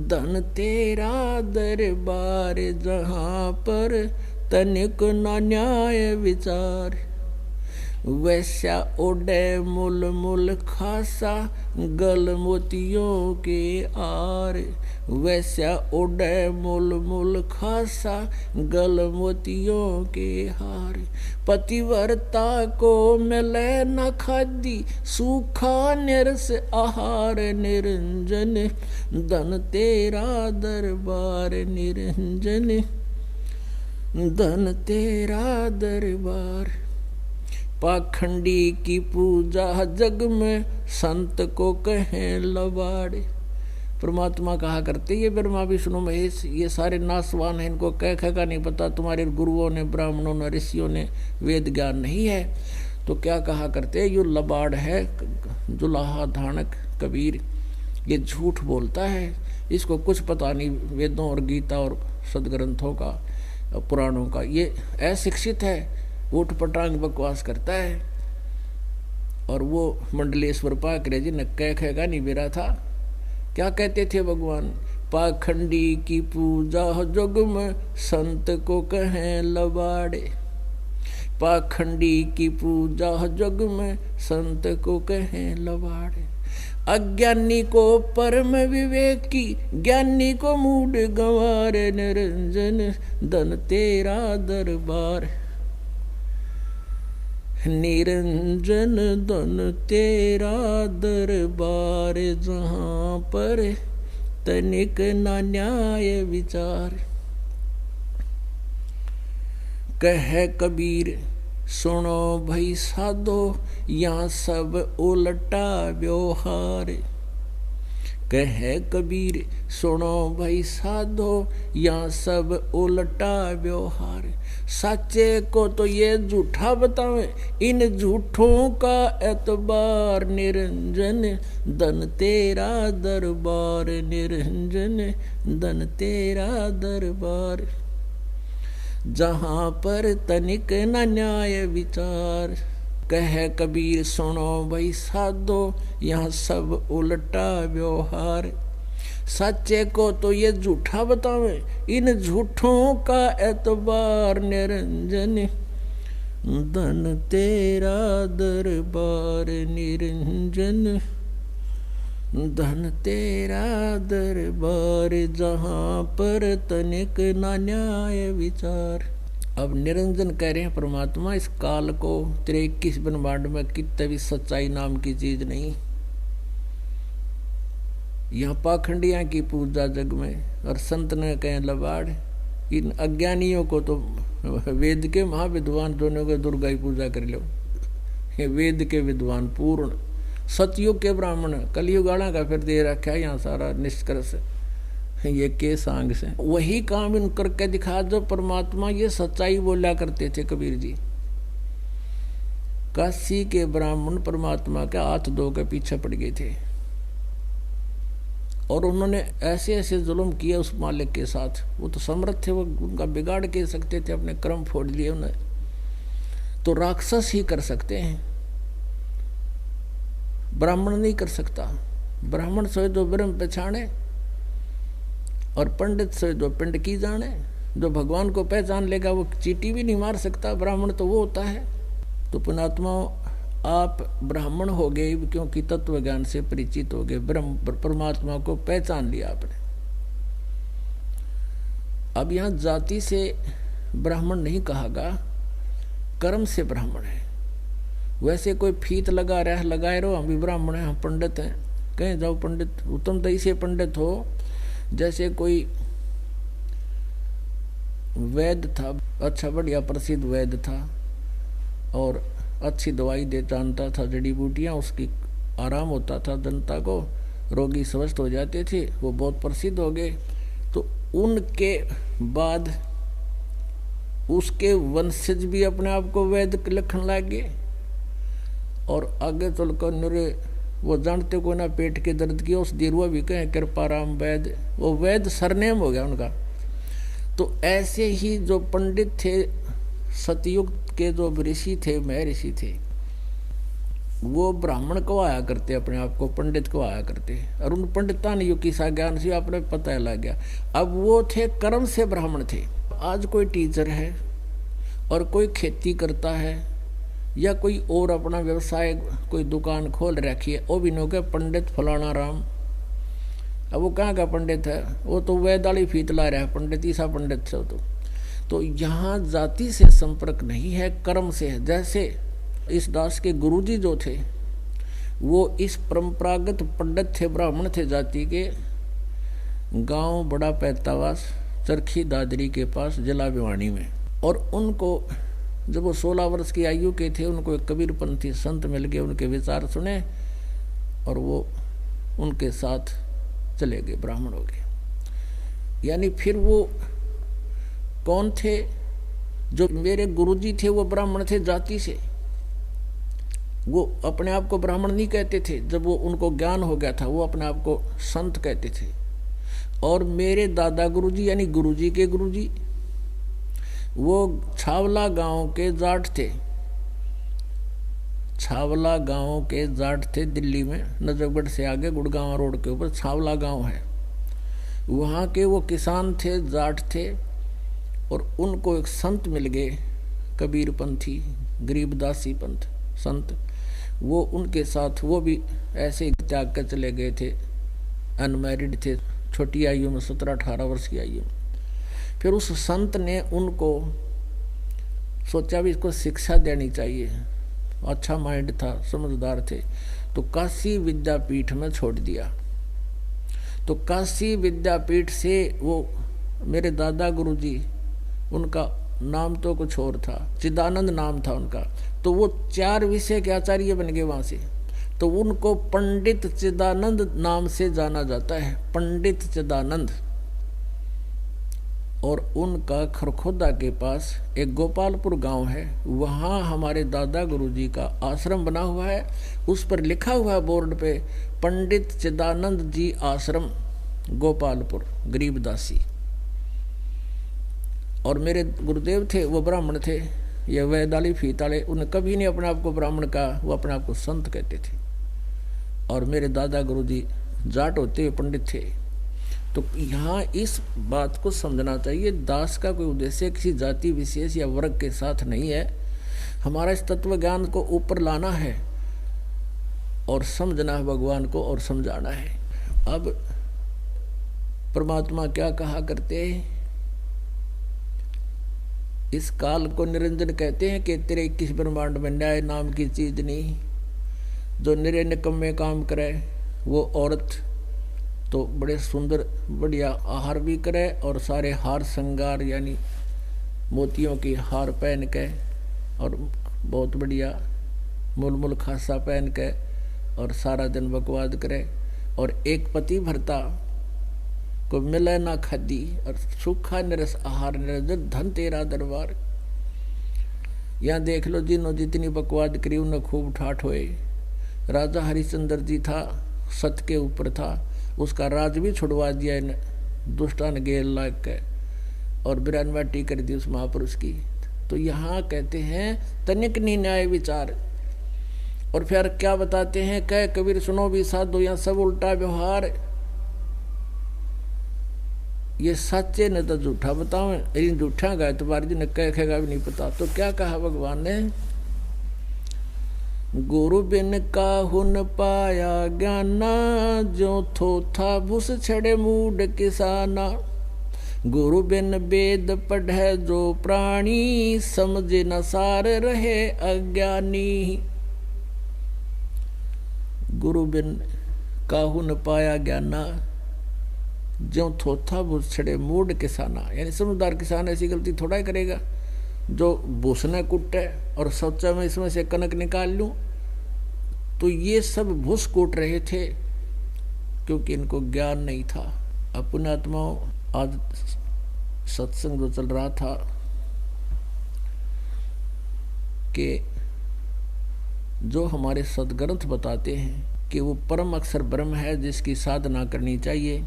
धन तेरा दरबार, जहाँ पर तनिक न न्याय विचार, वैसा ओडे मुल मुल खासा गल मोतियों के आर, वैसा ओडे मुल मुल खासा गल मोतियों के हार, पतिव्रता को मिले न खादी सूखा निरस आहार, निरंजन धन तेरा दरबार, निरंजन धन तेरा दरबार। पाखंडी की पूजा जग में संत को कहें लबाड़े। परमात्मा कहा करते ये ब्रह्मा विष्णु महेश ये सारे नासवान हैं, इनको कह का नहीं पता, तुम्हारे गुरुओं ने ब्राह्मणों ने ऋषियों ने वेद ज्ञान नहीं है। तो क्या कहा करते, ये लबाड़ है, जुलाहा धानक कबीर, ये झूठ बोलता है, इसको कुछ पता नहीं वेदों और गीता और सदग्रंथों का पुराणों का, ये अशिक्षित है, ऊट पटांग बकवास करता है। और वो मंडलेश्वर पाकरे जी ने कहेगा नहीं बेरा था, क्या कहते थे भगवान, पाखंडी की पूजा जुग में संत को कहें लबाड़े, पाखंडी की पूजा जग में संत को कहें लबाड़े, अज्ञानी को परम विवेकी ज्ञानी को मूड गंवार, निरंजन धन तेरा दरबार, निरंजन धन तेरा दरबार, जहाँ पर तनिक न न्याय विचार। कह कबीर सुनो भई साधो यहाँ सब उल्टा व्यवहार, कह कबीर सुनो भई साधो यहाँ सब उल्टा व्यवहार, सच्चे को तो ये झूठा बतावे इन झूठों का एतबार, निरंजन धन तेरा दरबार, निरंजन धन तेरा दरबार, जहाँ पर तनिक न न्याय विचार। कहे कबीर सुनो भाई साधो, यहाँ सब उल्टा व्यवहार। सच्चे को तो ये झूठा बतावे, इन झूठों का एतबार निरंजन। धन तेरा दरबार निरंजन, धन तेरा दरबार, जहाँ पर तनिक ना न्याय विचार। अब निरंजन कह रहे हैं परमात्मा, इस काल को तेरे 21 ब्रह्मांड में कितने भी सच्चाई नाम की चीज नहीं। यहाँ पाखंडियां की पूजा जग में, और संत ने कहे लबाड़। इन अज्ञानियों को तो वेद के महाविद्वान दोनों के दुर्गा की पूजा कर लो। ये वेद के विद्वान पूर्ण, सतयुग के ब्राह्मण, कलयुग आना का फिर दे रखा है यहाँ सारा निष्कर्ष ये के सांग से। वही काम इन करके दिखा जो परमात्मा ये सच्चाई बोला करते थे कबीर जी। काशी के ब्राह्मण परमात्मा के हाथ धो के पीछे पड़ गए थे, और उन्होंने ऐसे ऐसे जुल्म किए उस मालिक के साथ। वो तो समर्थ थे, वो उनका बिगाड़ के सकते थे, अपने कर्म फोड़ लिए उन्हें। तो राक्षस ही कर सकते हैं, ब्राह्मण नहीं कर सकता। ब्राह्मण सोए दो ब्रह्म पहचाने, और पंडित सोए दो पिंड की जाने। जो भगवान को पहचान लेगा वो चींटी भी नहीं मार सकता, ब्राह्मण तो वो होता है। तो पुणात्माओं, आप ब्राह्मण हो गए क्योंकि तत्व ज्ञान से परिचित हो गए, ब्रह्म परमात्मा को पहचान लिया आपने। अब यहाँ जाति से ब्राह्मण नहीं कहागा, कर्म से ब्राह्मण है। वैसे कोई फीत लगा रहा है, लगाए रहो, हम भी ब्राह्मण हैं, हम पंडित हैं, कहीं जाओ पंडित। उत्तम दही से पंडित हो, जैसे कोई वैद्य था, अच्छा बढ़िया प्रसिद्ध वैद्य था, और अच्छी दवाई दे जानता था, जड़ी बूटियाँ, उसकी आराम होता था जनता को, रोगी स्वस्थ हो जाते थे, वो बहुत प्रसिद्ध हो गए। तो उनके बाद उसके वंशज भी अपने आप को वैद्य लिखने लगे, और आगे चलकर निरे वो जानते को ना पेट के दर्द की उस दिरुआ भी कहें कृपाराम वैद्य, वो वैद्य सरनेम हो गया उनका। तो ऐसे ही जो पंडित थे, सतयुग के जो ऋषि थे, महर्षि थे, वो ब्राह्मण कहवाया करते, अपने आप को पंडित कहवाया करते, और उन पंडितान युग की सा ज्ञान से आपने पता लग गया। अब वो थे कर्म से ब्राह्मण थे। आज कोई टीचर है और कोई खेती करता है, या कोई और अपना व्यवसाय कोई दुकान खोल रखी है, वो भी नो के पंडित फलाना राम। अब वो कहाँ का पंडित है, वो तो वैदाली फीत ला रहा है, पंडित ईसा पंडित से। तो यहाँ जाति से संपर्क नहीं है, कर्म से है। जैसे इस दास के गुरुजी जो थे, वो इस परंपरागत पंडित थे, ब्राह्मण थे जाति के। गांव बड़ा पैतावास, चरखी दादरी के पास, जिला भिवानी में। और उनको जब वो 16 वर्ष की आयु के थे, उनको एक कबीरपंथी संत मिल गए, उनके विचार सुने, और वो उनके साथ चले गए, ब्राह्मण हो गए। यानी फिर वो कौन थे? जो मेरे गुरुजी थे वो ब्राह्मण थे जाति से, वो अपने आप को ब्राह्मण नहीं कहते थे। जब वो उनको ज्ञान हो गया था, वो अपने आप को संत कहते थे। और मेरे दादा गुरुजी यानी गुरुजी के गुरुजी, वो छावला गांव के जाट थे। छावला गांव के जाट थे, दिल्ली में नजफगढ़ से आगे गुड़गांव रोड के ऊपर छावला गांव है। वहाँ के वो किसान थे, जाट थे, और उनको एक संत मिल गए, कबीरपंथी, गरीबदासी पंथ संत। वो उनके साथ, वो भी ऐसे ही त्याग कर चले गए थे, अनमैरिड थे, छोटी आयु में, 17-18 वर्ष की आयु में। फिर उस संत ने उनको सोचा भी इसको शिक्षा देनी चाहिए, अच्छा माइंड था, समझदार थे, तो काशी विद्यापीठ में छोड़ दिया। तो काशी विद्यापीठ से वो मेरे दादा गुरुजी, उनका नाम तो कुछ और था, चिदानंद नाम था उनका, तो वो 4 विषय के आचार्य बन गए वहाँ से। तो उनको पंडित चिदानंद नाम से जाना जाता है, पंडित चिदानंद। और उनका खरखोदा के पास एक गोपालपुर गांव है, वहाँ हमारे दादा गुरुजी का आश्रम बना हुआ है। उस पर लिखा हुआ है बोर्ड पे, पंडित चिदानंद जी आश्रम, गोपालपुर, गरीबदासी। और मेरे गुरुदेव थे वो ब्राह्मण थे, ये वैदाली फीत वाले, उन्हें कभी नहीं अपने आप को ब्राह्मण कहा, वो अपने आप को संत कहते थे। और मेरे दादा गुरुजी जाट होते हुए पंडित थे। तो यहाँ इस बात को समझना चाहिए, दास का कोई उद्देश्य किसी जाति विशेष या वर्ग के साथ नहीं है। हमारा इस तत्व ज्ञान को ऊपर लाना है और समझना है भगवान को और समझाना है। अब परमात्मा क्या कहा करते हैं, इस काल को निरंजन कहते हैं कि तेरे 21 ब्रह्मांड में न्याय नाम की चीज नहीं। जो निरे निकम्मे काम करे वो औरत तो बड़े सुंदर बढ़िया आहार भी करे और सारे हार श्रृंगार यानी मोतियों की हार पहन के और बहुत बढ़िया मूल खासा पहन के और सारा दिन बकवाद करे, और एक पति भरता को मिले ना खादी और सूखा निरस आहार निरंजन धन तेरा दरबार। यहाँ देख लो, जिन्होंने जितनी बकवाद करी उन्हें खूब ठाठ हुए। राजा हरिश्चंद्र जी था, सत के ऊपर था, उसका राज भी छुड़वा दिया इन दुष्टान गेल लाग के और बिरानवाटी कर दी उस महापुरुष की। तो यहाँ कहते हैं तनिक नी न्याय विचार। और फिर क्या बताते हैं, कह कबीर सुनो भी साधो, यहाँ सब उल्टा व्यवहार। ये सच्चे न तो झूठा बताओ, इन झूठा गाय तुम्हारे जी ने कहेगा भी नहीं पता। तो क्या कहा भगवान ने, गुरु बिन काहुन पाया ज्ञाना, जो थोथा भूस छड़े मूड किसाना। गुरु बिन वेद पढ़े जो प्राणी, समझे न सार रहे अज्ञानी। गुरु बिन काहुन पाया ज्ञाना, जो थोथा भूस छड़े मूड किसाना। यानी समझदार किसान ऐसी गलती थोड़ा ही करेगा जो भूसने कुटे और सोचा मैं इसमें से कनक निकाल लूं। तो ये सब भूस कूट रहे थे क्योंकि इनको ज्ञान नहीं था। अपने आत्माओं, आज सत्संग जो चल रहा था कि जो हमारे सदग्रंथ बताते हैं कि वो परम अक्षर ब्रह्म है जिसकी साधना करनी चाहिए,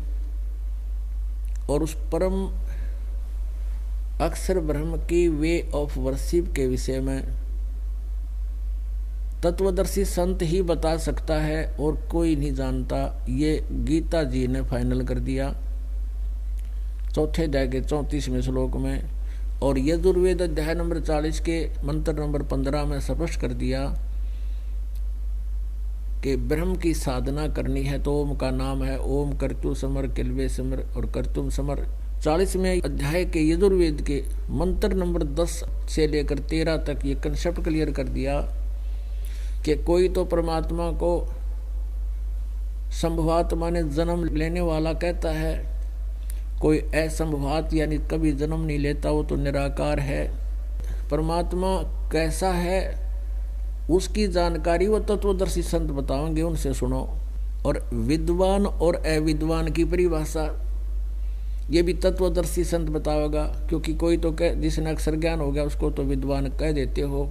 और उस परम अक्षर ब्रह्म की वे ऑफ वर्शिप के विषय में तत्वदर्शी संत ही बता सकता है और कोई नहीं जानता। ये गीता जी ने फाइनल कर दिया चौथे अध्याय के 34वें श्लोक में, और यजुर्वेद अध्याय नंबर 40 के मंत्र नंबर 15 में स्पष्ट कर दिया कि ब्रह्म की साधना करनी है तो ओम का नाम है, ओम कर्तु समर किलवे समर और कर्तुम समर। 40वें अध्याय के यजुर्वेद के मंत्र नंबर 10 से लेकर 13 तक ये कंसेप्ट क्लियर कर दिया कि कोई तो परमात्मा को संभवात माने जन्म लेने वाला कहता है, कोई असंभवात यानी कभी जन्म नहीं लेता, वो तो निराकार है। परमात्मा कैसा है उसकी जानकारी वो तत्वदर्शी संत बताएंगे, उनसे सुनो। और विद्वान और अविद्वान की परिभाषा ये भी तत्वदर्शी संत बताओगा, क्योंकि कोई तो कह जिसने अक्षर ज्ञान हो गया उसको तो विद्वान कह देते हो,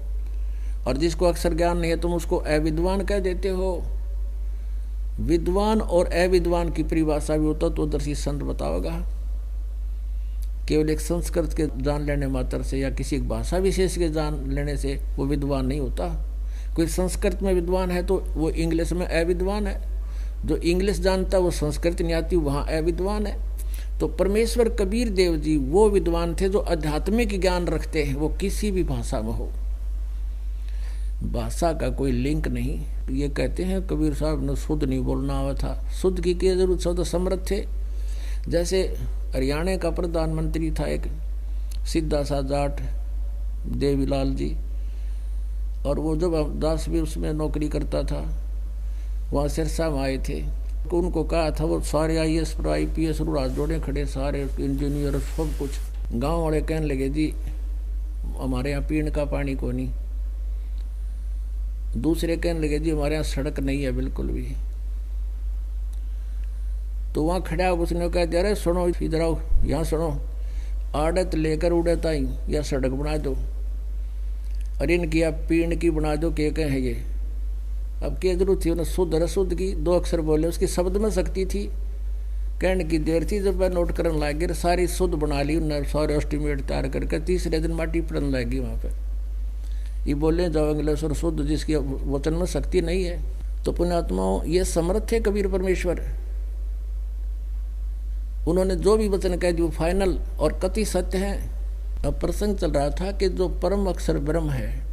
और जिसको अक्षर ज्ञान नहीं है तुम उसको अविद्वान कह देते हो। विद्वान और अविद्वान की परिभाषा भी वो तत्वदर्शी संत बताओगा। केवल एक संस्कृत के जान लेने मात्र से या किसी भाषा विशेष के जान लेने से वो विद्वान नहीं होता। कोई संस्कृत में विद्वान है तो वो इंग्लिश में अविद्वान है, जो इंग्लिश जानता वो संस्कृत नहीं आती वहाँ अविद्वान है। तो परमेश्वर कबीर देव जी वो विद्वान थे जो आध्यात्मिक ज्ञान रखते हैं, वो किसी भी भाषा में हो, भाषा का कोई लिंक नहीं। ये कहते हैं कबीर साहब ने शुद्ध नहीं बोलना आवा था, शुद्ध की क्या जरूरत, सब समर्थ थे। जैसे हरियाणा का प्रधानमंत्री था एक सीधा सा जाट देवीलाल जी, और वो जब दास भी उसमें नौकरी करता था वहाँ सिरसा में आए थे, उनको कहा था वो सारे IAS पर IPS राज जोड़े खड़े सारे इंजीनियर सब कुछ। गांव वाले कहने लगे जी हमारे यहाँ पीने का पानी को नहीं, दूसरे कहने लगे जी हमारे यहाँ सड़क नहीं है बिल्कुल भी। तो वहाँ खड़ा उसने कहा दे अरे सुनो इधर आओ, यहाँ सुनो, आड़त लेकर उड़ता ही या सड़क बना दो, अरे इनकी आप पीण की बना दो, के कहे ये। अब क्या जरूरत थी, उन्हें शुद्ध रशुद्ध की 2 अक्षर बोले, उसकी शब्द में शक्ति थी। कहने की देर थी जब मैं नोट करने लग गई, सारी शुद्ध बना ली उन्होंने, सारे एस्टिमेट तैयार करके 3रे दिन माटी पड़ने लगी वहाँ पे। ये बोले जाओ इंग्लिश और शुद्ध, जिसकी वचन में शक्ति नहीं है। तो पुण्यात्माओं, ये समर्थ थे कबीर परमेश्वर। उन्होंने जो भी वचन कह दिया वो फाइनल और कति सत्य है। अब प्रसंग चल रहा था कि जो परम अक्षर ब्रह्म है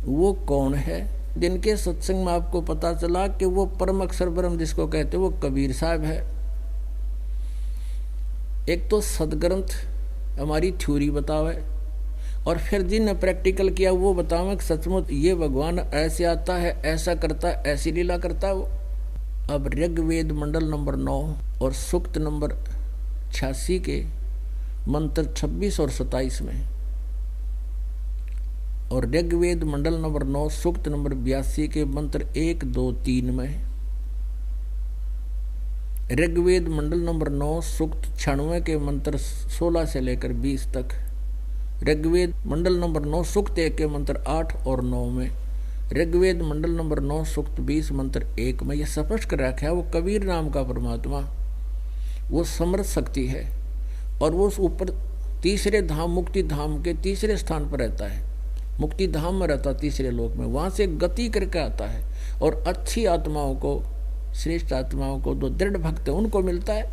वो कौन है। जिनके सत्संग में आपको पता चला कि वो परम अक्षर ब्रह्म जिसको कहते वो कबीर साहब है। एक तो सदग्रंथ हमारी थ्योरी बतावे, और फिर जिनने प्रैक्टिकल किया वो बतावे कि सचमुच ये भगवान ऐसे आता है, ऐसा करता है, ऐसी लीला करता है वो। अब ऋग्वेद मंडल नंबर 9 और सूक्त नंबर 86 के मंत्र 26 और 27 में, और ऋग्वेद मंडल नंबर 9 सूक्त नंबर 82 के मंत्र 1, 2, 3 में, ऋग्वेद मंडल नंबर 9 सूक्त 96 के मंत्र 16 से लेकर 20 तक, ऋग्वेद मंडल नंबर 9 सूक्त 1 के मंत्र 8 और 9 में, ऋग्वेद मंडल नंबर 9 सूक्त 20 मंत्र 1 में यह स्पष्ट कर रखा है वो कबीर नाम का परमात्मा वो समर्थ शक्ति है, और वो उस ऊपर तीसरे धाम मुक्ति धाम के तीसरे स्थान पर रहता है। मुक्ति धाम में रहता, तीसरे लोक में, वहां से गति करके आता है, और अच्छी आत्माओं को, श्रेष्ठ आत्माओं को, जो दृढ़ भक्त है उनको मिलता है।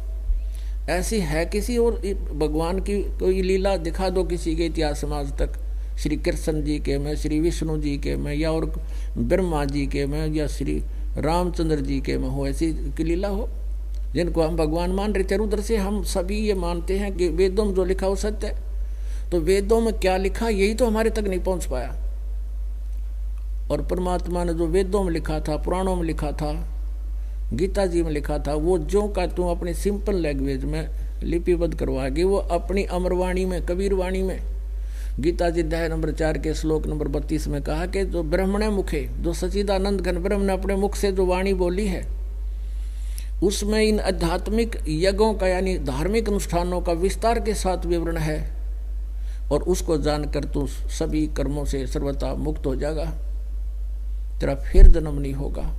ऐसी है किसी और भगवान की कोई लीला दिखा दो किसी के इतिहास में आज तक, श्री कृष्ण जी के में, श्री विष्णु जी के में, या और ब्रह्मा जी के में, या श्री रामचंद्र जी के में हो ऐसी की लीला हो जिनको हम भगवान मान रहे थे। उधर से हम सभी ये मानते हैं कि वेदों में जो लिखा हो सत्य है, तो वेदों में क्या लिखा यही तो हमारे तक नहीं पहुंच पाया। और परमात्मा ने जो वेदों में लिखा था, पुराणों में लिखा था, गीता जी में लिखा था, वो जो का तुम अपनी सिंपल लैंग्वेज में लिपिबद्ध करवाएगी, वो अपनी अमरवाणी में, कबीर वाणी में, गीता जी अध्याय नंबर 4 के श्लोक नंबर 32 में कहा कि जो ब्रह्मणे मुखे, जो सच्चिदानंद घन ब्रह्म ने अपने मुख से जो वाणी बोली है, उसमें इन आध्यात्मिक यज्ञों का यानी धार्मिक अनुष्ठानों का विस्तार के साथ विवरण है, और उसको जानकर तू सभी कर्मों से सर्वथा मुक्त हो जाएगा, तेरा फिर जन्म नहीं होगा।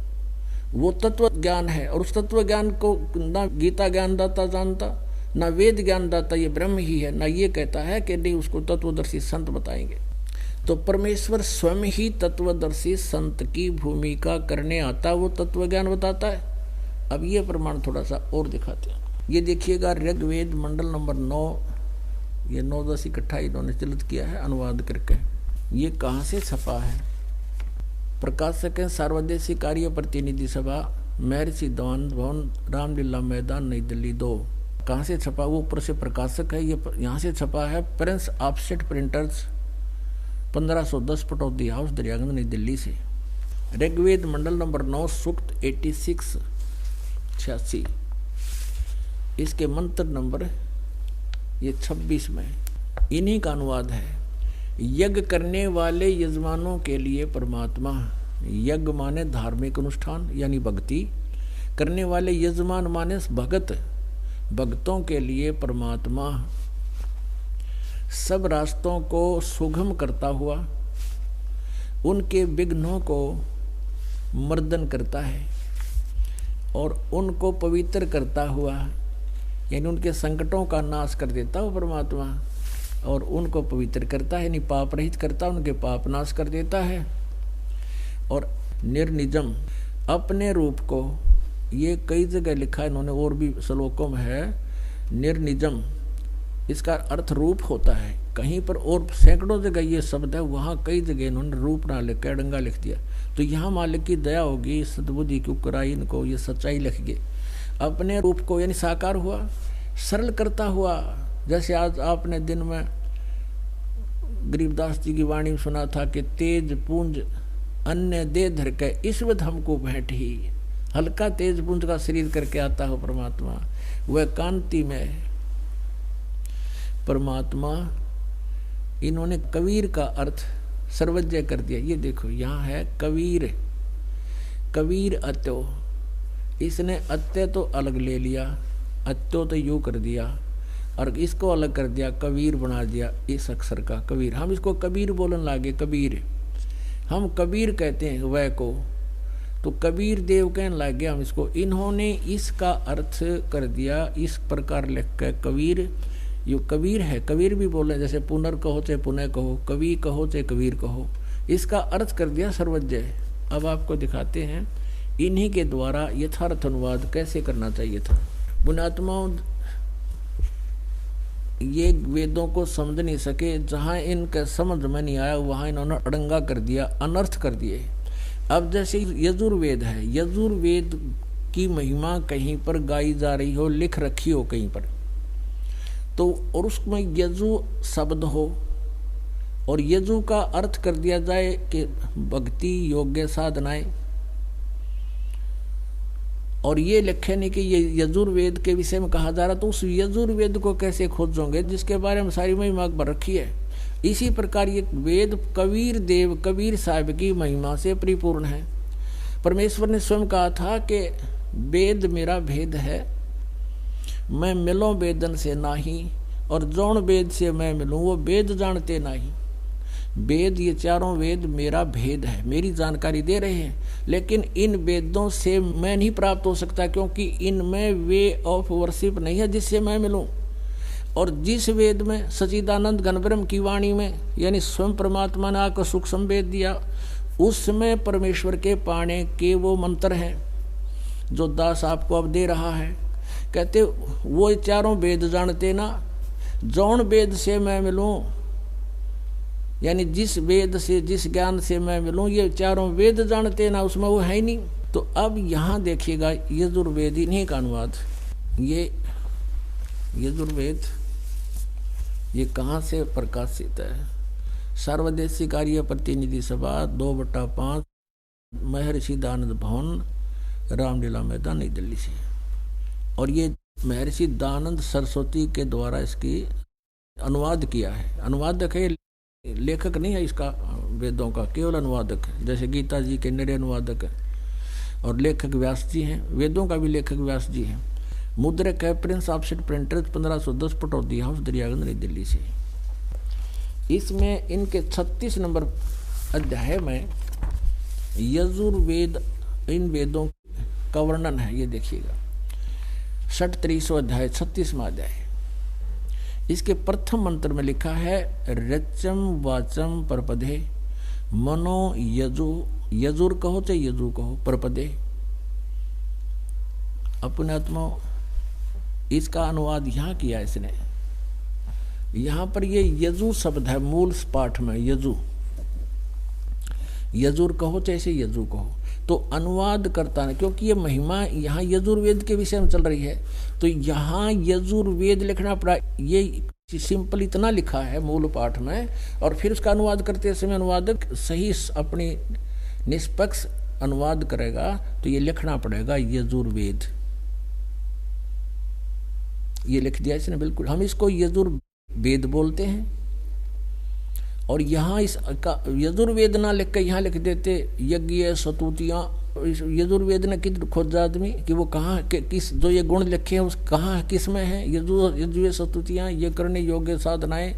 वो तत्व ज्ञान है, और उस तत्व ज्ञान को ना गीता ज्ञानदाता जानता, ना वेद ज्ञानदाता, ये ब्रह्म ही है, ना ये कहता है कि नहीं उसको तत्वदर्शी संत बताएंगे। तो परमेश्वर स्वयं ही तत्वदर्शी संत की भूमिका करने आता, वो तत्व ज्ञान बताता है। अब ये प्रमाण थोड़ा सा और दिखाते हैं। ये देखिएगा ऋग्वेद मंडल नंबर 9, ये 9-10 इकट्ठा इन्होंने चलित किया है अनुवाद करके। ये कहाँ से छपा है? प्रकाशक है सार्वदेशी कार्य प्रतिनिधि सभा, महर्षि दवान भवन, रामलीला मैदान, नई दिल्ली 2। कहाँ से छपा? वो ऊपर से प्रकाशक है, ये यहाँ से छपा है Prince offset printers, 1510 Pataudi house, Daryaganj, नई दिल्ली से। ऋग्वेद मंडल नंबर 9 सूक्त 86 इसके मंत्र नंबर ये 26 में इन्हीं का अनुवाद है। यज्ञ करने वाले यजमानों के लिए परमात्मा, यज्ञ माने धार्मिक अनुष्ठान यानी भक्ति करने वाले, यजमान माने भगत, भक्तों के लिए परमात्मा सब रास्तों को सुगम करता हुआ उनके विघ्नों को मर्दन करता है, और उनको पवित्र करता हुआ यानी उनके संकटों का नाश कर देता हो परमात्मा, और उनको पवित्र करता है यानी पाप रहित करता, उनके पाप नाश कर देता है। और निर्निजम अपने रूप को, ये कई जगह लिखा है इन्होंने, और भी श्लोकों में है। निर्निजम इसका अर्थ रूप होता है, कहीं पर और सैकड़ों जगह ये शब्द है, वहाँ कई जगह इन्होंने रूप ना लिख के डंगा लिख दिया। तो यहाँ मालिक की दया होगी, सद्बुद्धि की उपकराई इनको ये सच्चाई लिख गए। अपने रूप को यानी साकार हुआ, सरल करता हुआ, जैसे आज आपने दिन में गरीबदास जी की वाणी में सुना था कि तेज पुंज अन्य दे धर के ईश्वत हमको भेंट ही, हल्का तेज पुंज का शरीर करके आता हो परमात्मा, वह कांति में परमात्मा। इन्होंने कबीर का अर्थ सर्वज्ञ कर दिया। ये देखो यहाँ है कबीर, कबीर अत्यो, इसने अत्य तो अलग ले लिया, अत्यो तो यूँ कर दिया, और इसको अलग कर दिया, कबीर बना दिया इस अक्षर का कबीर। हम इसको कबीर बोलने लगे, कबीर हम कबीर कहते हैं वह को, तो कबीर देव कहने लगे हम इसको। इन्होंने इसका अर्थ कर दिया इस प्रकार लिख कर कबीर, यो कबीर है, कबीर भी बोले, जैसे पुनर कहो चाहे पुनः कहो, कवि कहो चाहे कबीर कहो, इसका अर्थ कर दिया सर्वज्ञ। अब आपको दिखाते हैं इन्हीं के द्वारा यथार्थ अनुवाद कैसे करना चाहिए था। पुण्यात्माओं, ये वेदों को समझ नहीं सके, जहाँ इनका समझ में नहीं आया वहाँ इन्होंने अड़ंगा कर दिया, अनर्थ कर दिए। अब जैसे यजुर्वेद है, यजुर्वेद की महिमा कहीं पर गाई जा रही हो, लिख रखी हो कहीं पर, तो और उसमें यजु शब्द हो और यजु का अर्थ कर दिया जाए कि भक्ति योग्य साधनाएं, और ये लिखे नहीं कि ये यजुर्वेद के विषय में कहा जा रहा, तो उस यजुर्वेद को कैसे खोजोगे जिसके बारे में सारी महिमा भर रखी है। इसी प्रकार ये वेद कबीर देव कबीर साहब की महिमा से परिपूर्ण है। परमेश्वर ने स्वयं कहा था कि वेद मेरा भेद है, मैं मिलो वेदन से नाही, और जौन वेद से मैं मिलूं वो वेद जानते नहीं। वेद, ये चारों वेद मेरा भेद है, मेरी जानकारी दे रहे हैं, लेकिन इन वेदों से मैं नहीं प्राप्त हो सकता, क्योंकि इनमें वे ऑफ वर्शिप नहीं है जिससे मैं मिलूं। और जिस वेद में सच्चिदानंद घनब्रह्म की वाणी में यानी स्वयं परमात्मा ने आकर सूक्ष्म वेद दिया, उसमें परमेश्वर के पाने के वो मंत्र हैं जो दास आपको अब दे रहा है। कहते वो चारों वेद जानते ना, जौन वेद से मैं मिलूं, यानी जिस वेद से जिस ज्ञान से मैं मिलूं, ये चारों वेद जानते ना, उसमें वो है ही नहीं। तो अब यहाँ देखिएगा यजुर्वेद इन्हीं का अनुवाद। ये यजुर्वेद ये कहाँ से प्रकाशित है? सर्वदेशी कार्य प्रतिनिधि सभा 2/5 महर्षि दानंद भवन, रामलीला मैदान, नई दिल्ली से। और ये महर्षि दानंद सरस्वती के द्वारा इसकी अनुवाद किया है। अनुवादक है, लेखक नहीं है इसका, वेदों का केवल अनुवादक है। जैसे गीता जी के निरे अनुवादक है और लेखक व्यास जी हैं, वेदों का भी लेखक व्यास जी हैं। मुद्रक है Prince offset printers 1510 Pataudi house, Daryaganj, नई दिल्ली से। इसमें इनके 36 नंबर अध्याय में यजुर्वेद, इन वेदों का वर्णन है। ये देखिएगा 33वां अध्याय 36वां अध्याय। इसके प्रथम मंत्र में लिखा है रचम वाचम परपदे मनो यजु, यजुर कहो चाहे यजु कहो, परपदे। अपने आत्मा इसका अनुवाद यहाँ किया इसने। यहाँ पर ये यजु शब्द है मूल पाठ में, यजु, यजुर कहो चाहे यजु कहो। तो अनुवाद करता है, क्योंकि ये महिमा यहाँ यजुर्वेद के विषय में चल रही है, तो यहाँ यजुर्वेद लिखना पड़ा। ये सिंपल इतना लिखा है मूल पाठ में, और फिर उसका अनुवाद करते समय अनुवादक सही अपनी निष्पक्ष अनुवाद करेगा, तो ये लिखना पड़ेगा यजुर्वेद। ये लिख दिया इसने बिल्कुल। हम इसको यजुर्वेद बोलते हैं, और यहाँ इस यजुर्वेद ना लिख के यहाँ लिख देते यज्ञ सतुतियाँ। यजुर्वेद ने किधर खोजा आदमी कि वो कहाँ किस जो ये गुण लिखे हैं उस कहाँ किस में है। यजुर्वेद सतुतियाँ, ये करने योग्य साधनाएं,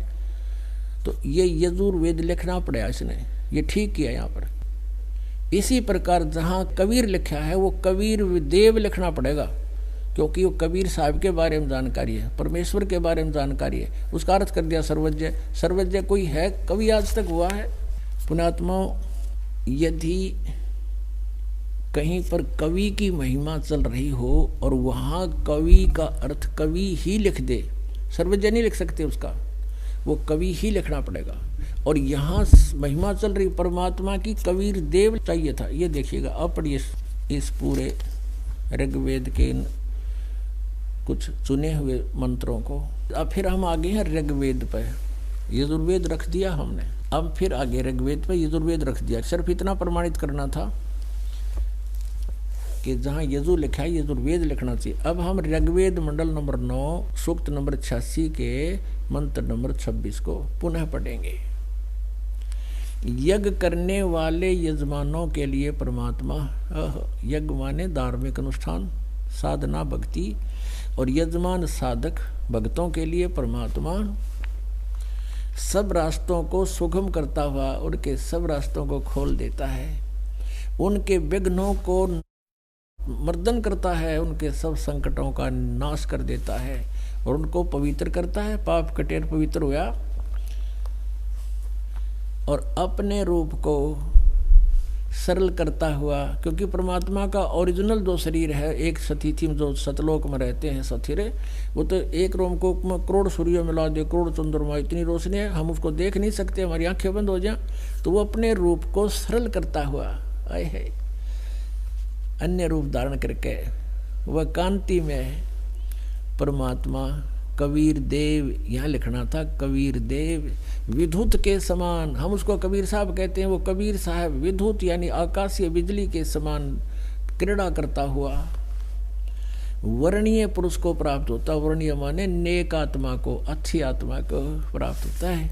तो ये यजुर्वेद लिखना पड़ेगा इसने। ये ठीक किया यहाँ पर। इसी प्रकार जहाँ कबीर लिखा है वो कबीर देव लिखना पड़ेगा, क्योंकि वो कबीर साहब के बारे में जानकारी है, परमेश्वर के बारे में जानकारी है। उसका अर्थ कर दिया सर्वज्ञ। सर्वज्ञ कोई है कभी आज तक हुआ है? पुण्यात्माओं, यदि कहीं पर कवि की महिमा चल रही हो और वहाँ कवि का अर्थ कवि ही लिख दे, सर्वज्ञ नहीं लिख सकते उसका, वो कवि ही लिखना पड़ेगा। और यहाँ महिमा चल रही परमात्मा की, कबीर देव चाहिए था। ये देखिएगा, अब पढ़िए इस पूरे ऋग्वेद के कुछ चुने हुए मंत्रों को। अब फिर हम आगे हैं ऋग्वेद पर। यजुर्वेद रख दिया हमने, अब फिर आगे ऋग्वेद पर यजुर्वेद रख दिया। सिर्फ इतना प्रमाणित करना था कि जहाँ यजु लिखा है यजुर्वेद लिखना चाहिए। अब हम ऋग्वेद मंडल नंबर 9 सूक्त नंबर 86 के मंत्र नंबर 26 को पुनः पढ़ेंगे। यज्ञ करने वाले यजमानों के लिए परमात्मा, यज्ञ माने धार्मिक अनुष्ठान, साधना, भक्ति, और यजमान साधक भक्तों के लिए परमात्मा सब रास्तों को सुगम करता हुआ उनके सब रास्तों को खोल देता है, उनके विघ्नों को मर्दन करता है, उनके सब संकटों का नाश कर देता है और उनको पवित्र करता है। पाप कटेर पवित्र हुआ। और अपने रूप को सरल करता हुआ, क्योंकि परमात्मा का ओरिजिनल जो शरीर है, एक सतीथि में जो सतलोक में रहते हैं सथिरे, वो तो एक रोमकोक में करोड़ सूर्य मिला दे, करोड़ चंद्रमा, इतनी रोशनी है, हम उसको देख नहीं सकते, हमारी आंखें बंद हो जाए। तो वो अपने रूप को सरल करता हुआ आए है, अन्य रूप धारण करके वह कांति में परमात्मा कबीर देव, यहाँ लिखना था कबीर देव विद्युत के समान, हम उसको कबीर साहब कहते हैं, वो कबीर साहब विद्युत यानी आकाशीय बिजली के समान क्रीड़ा करता हुआ वर्णीय पुरुष को प्राप्त होता। वर्णीय माने नेक आत्मा को, अच्छी आत्मा को प्राप्त होता है।